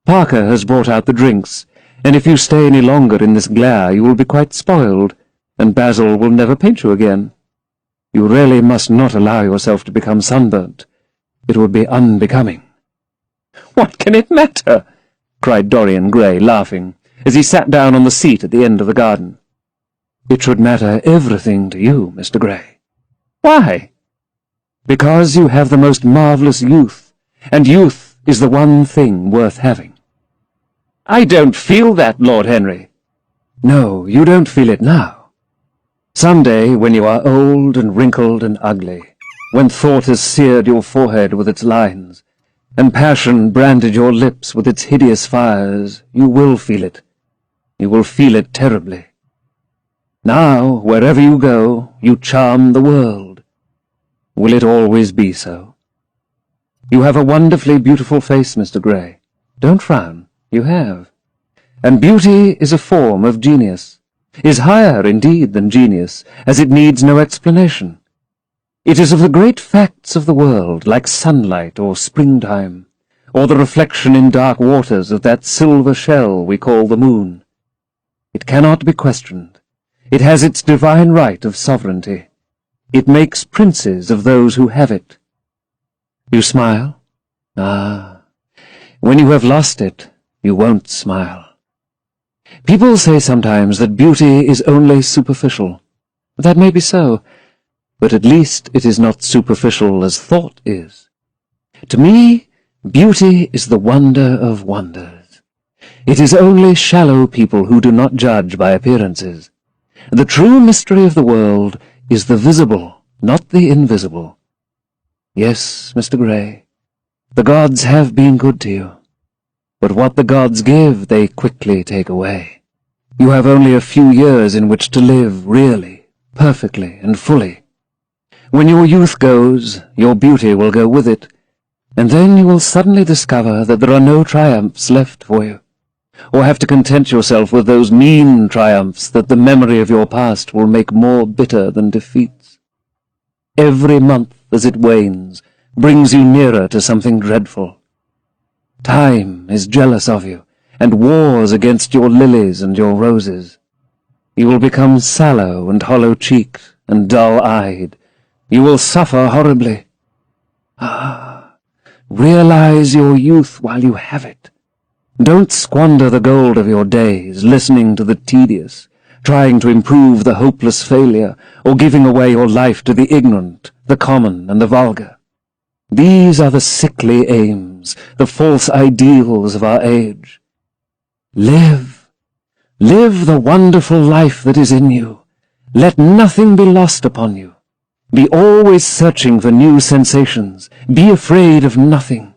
"Parker has brought out the drinks, and if you stay any longer in this glare you will be quite spoiled, and Basil will never paint you again. You really must not allow yourself to become sunburnt. It would be unbecoming." "What can it matter?" cried Dorian Gray, laughing, as he sat down on the seat at the end of the garden. "It should matter everything to you, Mr. Gray." "Why?" "Because you have the most marvellous youth, and youth is the one thing worth having." "I don't feel that, Lord Henry." "No, you don't feel it now. Some day, when you are old and wrinkled and ugly, when thought has seared your forehead with its lines, and passion branded your lips with its hideous fires, you will feel it. You will feel it terribly. Now, wherever you go, you charm the world. Will it always be so? You have a wonderfully beautiful face, Mr. Gray. Don't frown. You have. And beauty is a form of genius, is higher indeed than genius, as it needs no explanation. It is of the great facts of the world, like sunlight or springtime, or the reflection in dark waters of that silver shell we call the moon. It cannot be questioned. It has its divine right of sovereignty. It makes princes of those who have it. You smile? Ah, when you have lost it, you won't smile. People say sometimes that beauty is only superficial. That may be so, but at least it is not superficial as thought is. To me, beauty is the wonder of wonders. It is only shallow people who do not judge by appearances. The true mystery of the world is the visible, not the invisible. Yes, Mr. Gray, the gods have been good to you, but what the gods give they quickly take away. You have only a few years in which to live really, perfectly, and fully. When your youth goes, your beauty will go with it, and then you will suddenly discover that there are no triumphs left for you, or have to content yourself with those mean triumphs that the memory of your past will make more bitter than defeats. Every month as it wanes, brings you nearer to something dreadful. Time is jealous of you, and wars against your lilies and your roses. You will become sallow and hollow-cheeked and dull-eyed. You will suffer horribly. Realize your youth while you have it. Don't squander the gold of your days listening to the tedious, trying to improve the hopeless failure, or giving away your life to the ignorant, the common, and the vulgar. These are the sickly aims, the false ideals of our age. Live. Live the wonderful life that is in you. Let nothing be lost upon you. Be always searching for new sensations. Be afraid of nothing.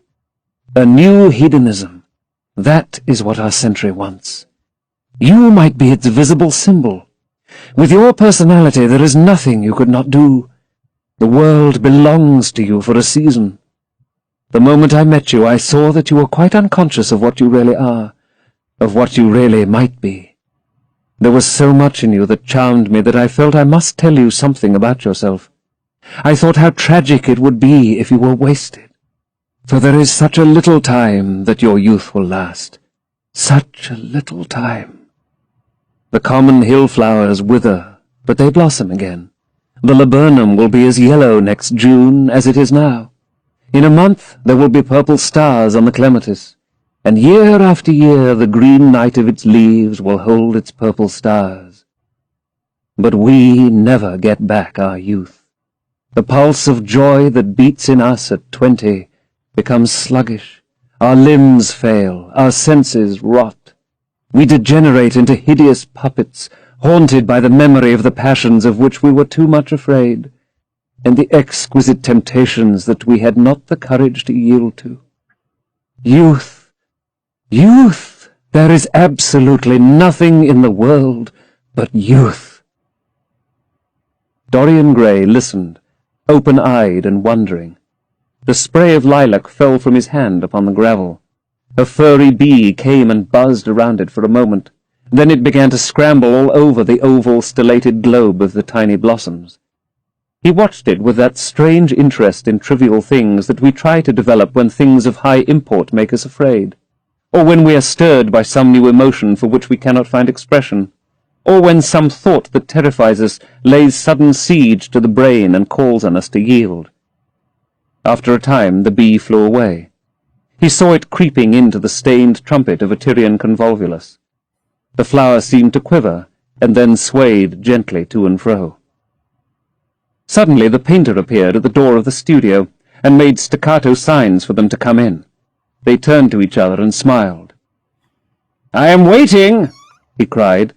A new hedonism. That is what our century wants. You might be its visible symbol. With your personality there is nothing you could not do. The world belongs to you for a season. The moment I met you, I saw that you were quite unconscious of what you really are, of what you really might be. There was so much in you that charmed me that I felt I must tell you something about yourself. I thought how tragic it would be if you were wasted. For there is such a little time that your youth will last. Such a little time. The common hill flowers wither, but they blossom again. The laburnum will be as yellow next June as it is now. In a month there will be purple stars on the clematis, and year after year the green night of its leaves will hold its purple stars. But we never get back our youth. The pulse of joy that beats in us at 20 becomes sluggish. Our limbs fail, our senses rot. We degenerate into hideous puppets, haunted by the memory of the passions of which we were too much afraid, and the exquisite temptations that we had not the courage to yield to. Youth! Youth! There is absolutely nothing in the world but youth. Dorian Gray listened, open-eyed and wondering. The spray of lilac fell from his hand upon the gravel. A furry bee came and buzzed around it for a moment. Then it began to scramble all over the oval stellated globe of the tiny blossoms. He watched it with that strange interest in trivial things that we try to develop when things of high import make us afraid, or when we are stirred by some new emotion for which we cannot find expression, or when some thought that terrifies us lays sudden siege to the brain and calls on us to yield. After a time the bee flew away. He saw it creeping into the stained trumpet of a Tyrian convolvulus. The flower seemed to quiver, and then swayed gently to and fro. Suddenly the painter appeared at the door of the studio, and made staccato signs for them to come in. They turned to each other and smiled. "I am waiting," he cried.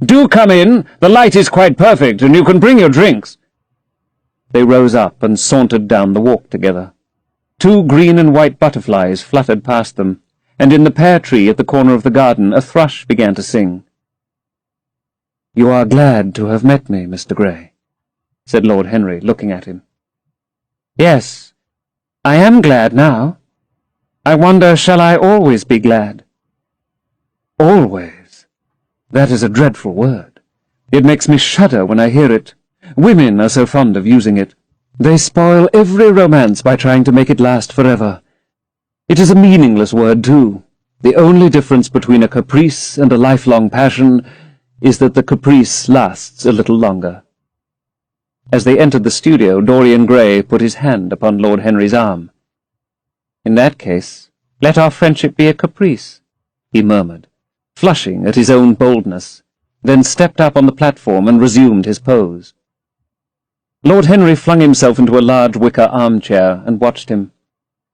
"Do come in. The light is quite perfect, and you can bring your drinks." They rose up and sauntered down the walk together. 2 green and white butterflies fluttered past them, and in the pear tree at the corner of the garden a thrush began to sing. "You are glad to have met me, Mr. Gray," said Lord Henry, looking at him. "Yes, I am glad now. I wonder, shall I always be glad?" "Always? That is a dreadful word. It makes me shudder when I hear it. Women are so fond of using it. They spoil every romance by trying to make it last forever. It is a meaningless word, too. The only difference between a caprice and a lifelong passion is that the caprice lasts a little longer." As they entered the studio, Dorian Gray put his hand upon Lord Henry's arm. "In that case, let our friendship be a caprice," he murmured, flushing at his own boldness, then stepped up on the platform and resumed his pose. Lord Henry flung himself into a large wicker armchair and watched him.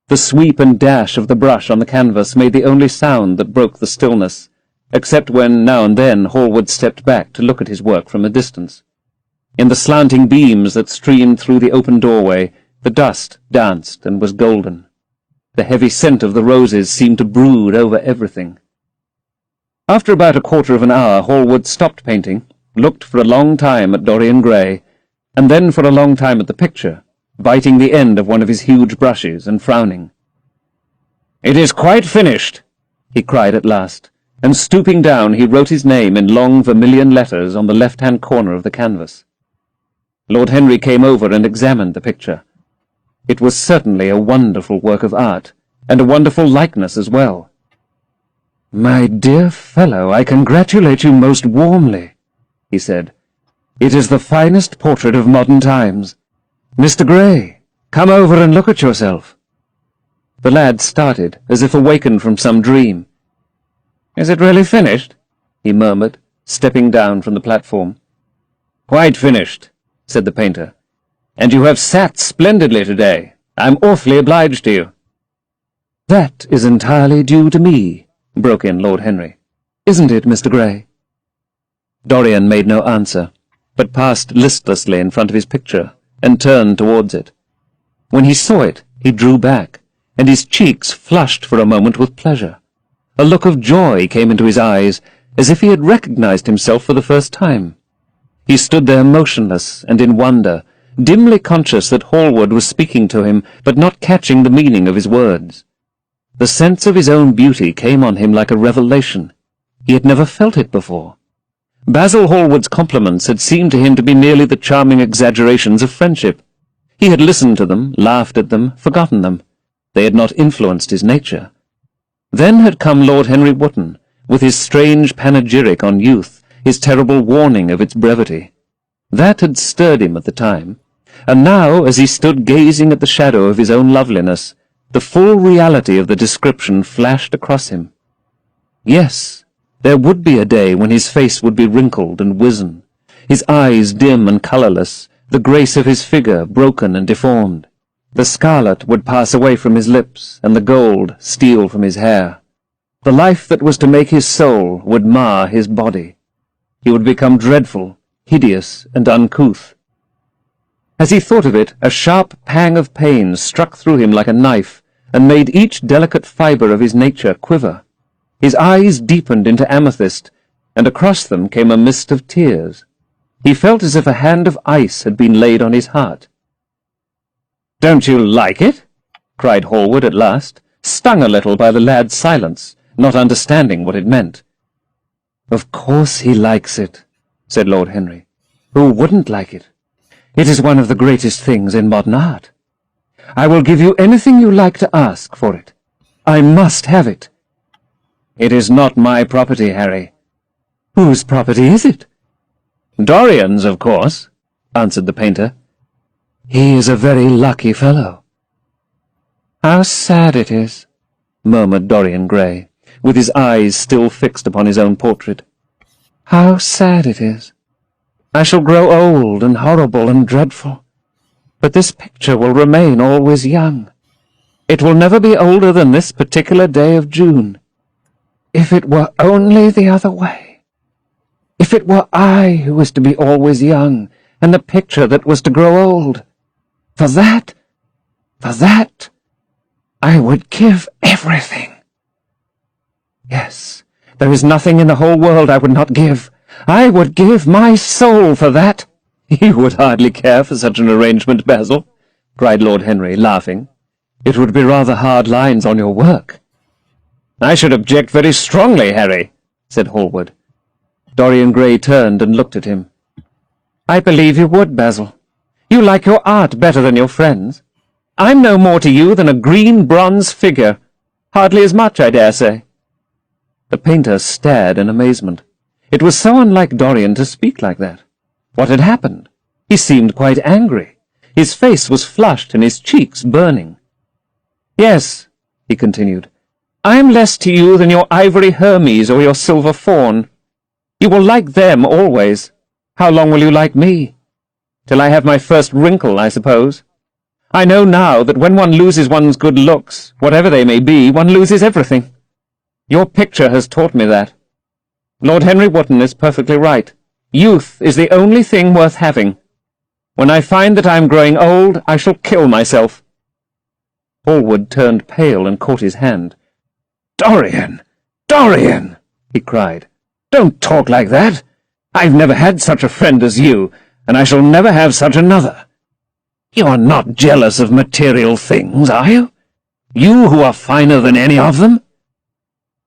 The sweep and dash of the brush on the canvas made the only sound that broke the stillness, except when now and then Hallward stepped back to look at his work from a distance. In the slanting beams that streamed through the open doorway, the dust danced and was golden. The heavy scent of the roses seemed to brood over everything. After about a quarter of an hour, Hallward stopped painting, looked for a long time at Dorian Gray, and then for a long time at the picture, biting the end of one of his huge brushes and frowning. "It is quite finished," he cried at last, and stooping down he wrote his name in long vermilion letters on the left-hand corner of the canvas. Lord Henry came over and examined the picture. It was certainly a wonderful work of art, and a wonderful likeness as well. "My dear fellow, I congratulate you most warmly," he said. "It is the finest portrait of modern times. Mr. Gray, come over and look at yourself." The lad started, as if awakened from some dream. "Is it really finished?" he murmured, stepping down from the platform. "Quite finished," said the painter. "And you have sat splendidly today. I'm awfully obliged to you." "That is entirely due to me," broke in Lord Henry. "Isn't it, Mr. Gray?" Dorian made no answer, but passed listlessly in front of his picture and turned towards it. When he saw it, he drew back, and his cheeks flushed for a moment with pleasure. A look of joy came into his eyes, as if he had recognized himself for the first time. He stood there motionless and in wonder, dimly conscious that Hallward was speaking to him, but not catching the meaning of his words. The sense of his own beauty came on him like a revelation. He had never felt it before. Basil Hallward's compliments had seemed to him to be merely the charming exaggerations of friendship. He had listened to them, laughed at them, forgotten them. They had not influenced his nature. Then had come Lord Henry Wotton, with his strange panegyric on youth, his terrible warning of its brevity. That had stirred him at the time, and now, as he stood gazing at the shadow of his own loveliness, the full reality of the description flashed across him. Yes, there would be a day when his face would be wrinkled and wizen, his eyes dim and colourless, the grace of his figure broken and deformed. The scarlet would pass away from his lips, and the gold steal from his hair. The life that was to make his soul would mar his body. He would become dreadful, hideous, and uncouth. As he thought of it, a sharp pang of pain struck through him like a knife, and made each delicate fibre of his nature quiver. His eyes deepened into amethyst, and across them came a mist of tears. He felt as if a hand of ice had been laid on his heart. "Don't you like it?" cried Hallward at last, stung a little by the lad's silence, not understanding what it meant. "Of course he likes it," said Lord Henry. "Who wouldn't like it? It is one of the greatest things in modern art. I will give you anything you like to ask for it. I must have it." "It is not my property, Harry." "Whose property is it?" "Dorian's, of course," answered the painter. "He is a very lucky fellow." "How sad it is," murmured Dorian Gray, with his eyes still fixed upon his own portrait. "How sad it is. I shall grow old and horrible and dreadful, but this picture will remain always young. It will never be older than this particular day of June. If it were only the other way. If it were I who was to be always young, and the picture that was to grow old. For that, I would give everything. Yes, there is nothing in the whole world I would not give. I would give my soul for that." "You would hardly care for such an arrangement, Basil," cried Lord Henry, laughing. "It would be rather hard lines on your work." "I should object very strongly, Harry," said Hallward. Dorian Gray turned and looked at him. "I believe you would, Basil. You like your art better than your friends. I'm no more to you than a green bronze figure. Hardly as much, I dare say." The painter stared in amazement. It was so unlike Dorian to speak like that. What had happened? He seemed quite angry. His face was flushed and his cheeks burning. "Yes," he continued, "I am less to you than your ivory Hermes or your silver fawn. You will like them always. How long will you like me? Till I have my first wrinkle, I suppose. I know now that when one loses one's good looks, whatever they may be, one loses everything. Your picture has taught me that. Lord Henry Wotton is perfectly right. Youth is the only thing worth having. When I find that I am growing old, I shall kill myself." Hallward turned pale and caught his hand. "Dorian! Dorian!" he cried. "Don't talk like that. I've never had such a friend as you, and I shall never have such another. You are not jealous of material things, are you? You who are finer than any of them?"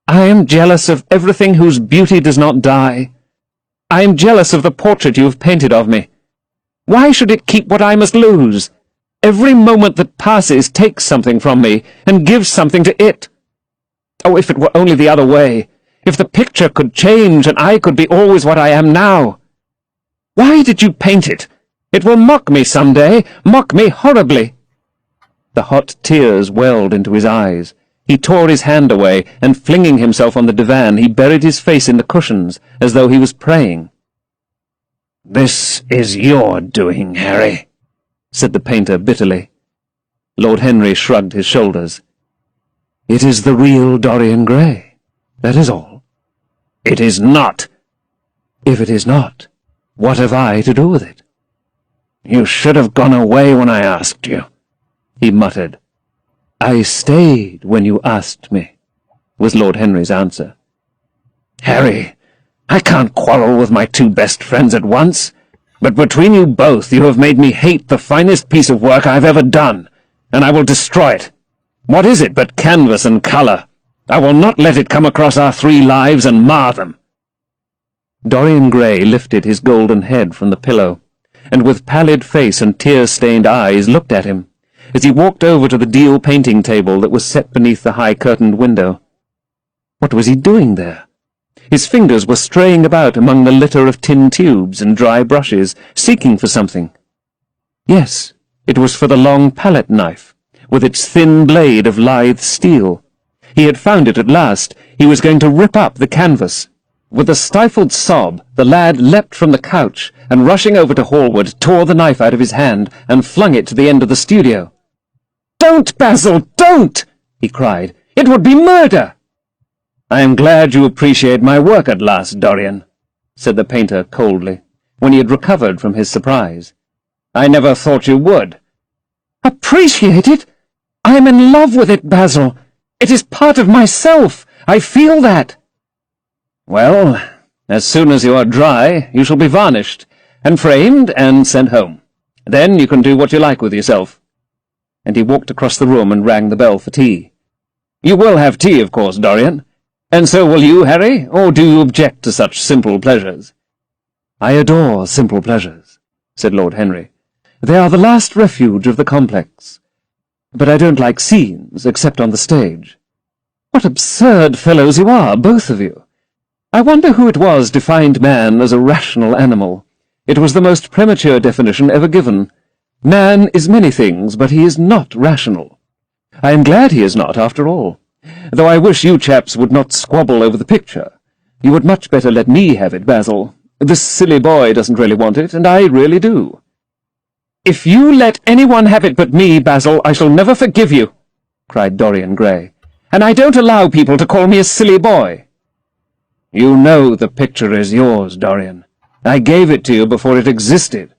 "I am jealous of everything whose beauty does not die. I am jealous of the portrait you have painted of me. Why should it keep what I must lose? Every moment that passes takes something from me, and gives something to it. Oh, if it were only the other way! If the picture could change, and I could be always what I am now! Why did you paint it? It will mock me some day, mock me horribly!" The hot tears welled into his eyes. He tore his hand away, and flinging himself on the divan, he buried his face in the cushions, as though he was praying. "This is your doing, Harry," said the painter bitterly. Lord Henry shrugged his shoulders. "It is the real Dorian Gray. That is all." "It is not." "If it is not, what have I to do with it?" "You should have gone away when I asked you," he muttered. "I stayed when you asked me," was Lord Henry's answer. "Harry, I can't quarrel with my two best friends at once, but between you both you have made me hate the finest piece of work I've ever done, and I will destroy it. What is it but canvas and colour? I will not let it come across our three lives and mar them." Dorian Gray lifted his golden head from the pillow, and with pallid face and tear-stained eyes looked at him, as he walked over to the deal painting table that was set beneath the high-curtained window. What was he doing there? His fingers were straying about among the litter of tin tubes and dry brushes, seeking for something. Yes, it was for the long palette knife, with its thin blade of lithe steel. He had found it at last. He was going to rip up the canvas. With a stifled sob, the lad leapt from the couch, and rushing over to Hallward, tore the knife out of his hand and flung it to the end of the studio. "Don't, Basil, don't!" he cried. "It would be murder!" "I am glad you appreciate my work at last, Dorian," said the painter coldly, when he had recovered from his surprise. "I never thought you would." "Appreciate it? I am in love with it, Basil. It is part of myself. I feel that." "Well, as soon as you are dry, you shall be varnished, and framed, and sent home. Then you can do what you like with yourself." And he walked across the room and rang the bell for tea. "You will have tea, of course, Dorian. And so will you, Harry, or do you object to such simple pleasures?" "I adore simple pleasures," said Lord Henry. "They are the last refuge of the complex. But I don't like scenes, except on the stage." "What absurd fellows you are, both of you! I wonder who it was defined man as a rational animal. It was the most premature definition ever given. Man is many things, but he is not rational. I am glad he is not, after all. Though I wish you chaps would not squabble over the picture. You would much better let me have it, Basil. This silly boy doesn't really want it, and I really do." "If you let anyone have it but me, Basil, I shall never forgive you," cried Dorian Gray. "And I don't allow people to call me a silly boy." "You know the picture is yours, Dorian. I gave it to you before it existed."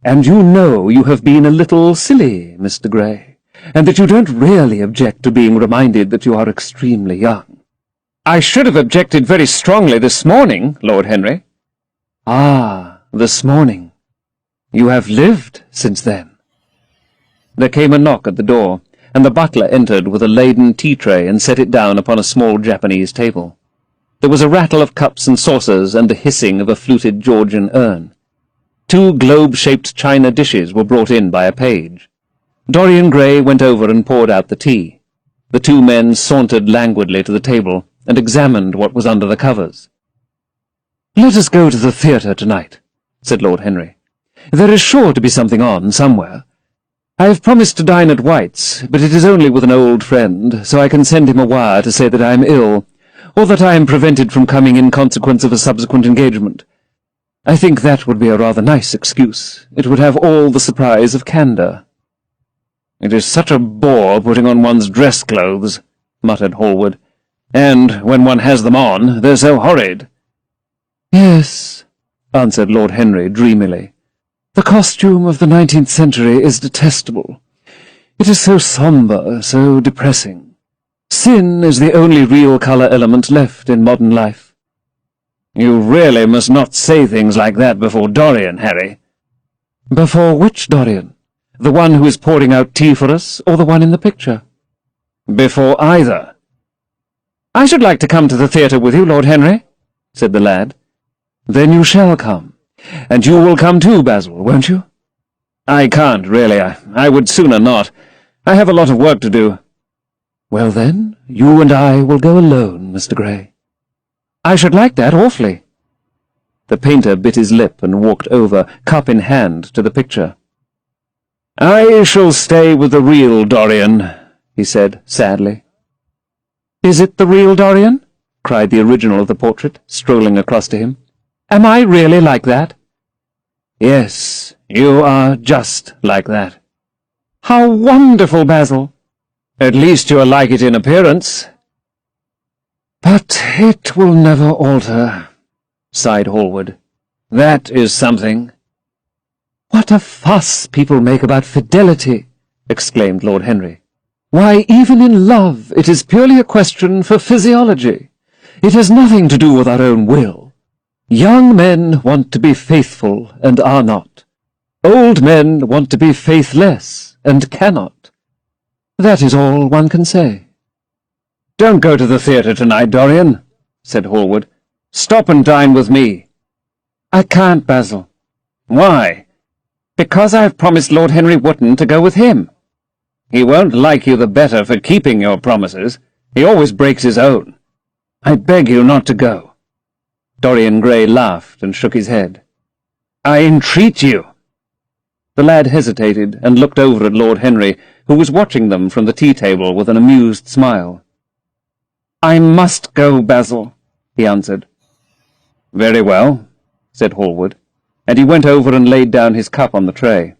"And you know you have been a little silly, Mr. Gray, and that you don't really object to being reminded that you are extremely young." "I should have objected very strongly this morning, Lord Henry." "Ah, this morning. You have lived since then." There came a knock at the door, and the butler entered with a laden tea-tray and set it down upon a small Japanese table. There was a rattle of cups and saucers and the hissing of a fluted Georgian urn. 2 globe-shaped china dishes were brought in by a page. Dorian Gray went over and poured out the tea. The 2 men sauntered languidly to the table and examined what was under the covers. "Let us go to the theatre tonight," said Lord Henry. "There is sure to be something on somewhere. I have promised to dine at White's, but it is only with an old friend, so I can send him a wire to say that I am ill, or that I am prevented from coming in consequence of a subsequent engagement. I think that would be a rather nice excuse. It would have all the surprise of candour." "It is such a bore putting on one's dress clothes," muttered Hallward. "And when one has them on, they're so horrid." "Yes," answered Lord Henry dreamily. "The costume of the 19th century is detestable. It is so sombre, so depressing. Sin is the only real colour element left in modern life." "You really must not say things like that before Dorian, Harry." "Before which Dorian? The one who is pouring out tea for us, or the one in the picture?" "Before either." "I should like to come to the theatre with you, Lord Henry," said the lad. "Then you shall come. And you will come too, Basil, won't you?" I can't, really. I would sooner not. I have a lot of work to do. Well then, you and I will go alone, Mr. Gray. I should like that awfully. The painter bit his lip and walked over, cup in hand, to the picture. I shall stay with the real Dorian, he said sadly. Is it the real Dorian? Cried the original of the portrait, strolling across to him. Am I really like that? Yes, you are just like that. How wonderful, Basil! At least you are like it in appearance. But it will never alter, sighed Hallward. That is something. What a fuss people make about fidelity, exclaimed Lord Henry. Why, even in love, it is purely a question for physiology. It has nothing to do with our own will. Young men want to be faithful and are not. Old men want to be faithless and cannot. That is all one can say. Don't go to the theatre tonight, Dorian, said Hallward. Stop and dine with me. I can't, Basil. Why? Because I have promised Lord Henry Wotton to go with him. He won't like you the better for keeping your promises. He always breaks his own. I beg you not to go. Dorian Gray laughed and shook his head. I entreat you. The lad hesitated and looked over at Lord Henry, who was watching them from the tea-table with an amused smile. I must go, Basil, he answered. Very well, said Hallward, and he went over and laid down his cup on the tray.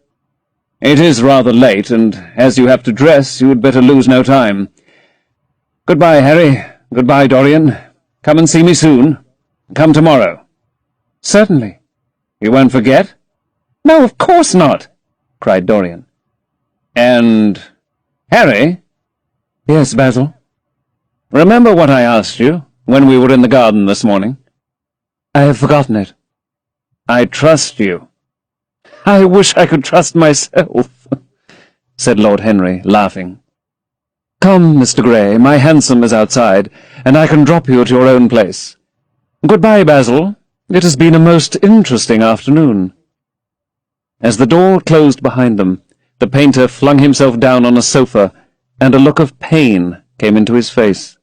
It is rather late, and as you have to dress, you had better lose no time. Goodbye, Harry. Goodbye, Dorian. Come and see me soon. Come tomorrow. Certainly. You won't forget? No, of course not, cried Dorian. And Harry? Yes, Basil? Remember what I asked you when we were in the garden this morning? I have forgotten it. I trust you. I wish I could trust myself, said Lord Henry, laughing. Come, Mr. Gray, my hansom is outside, and I can drop you at your own place. Goodbye, Basil. It has been a most interesting afternoon. As the door closed behind them, the painter flung himself down on a sofa, and a look of pain came into his face.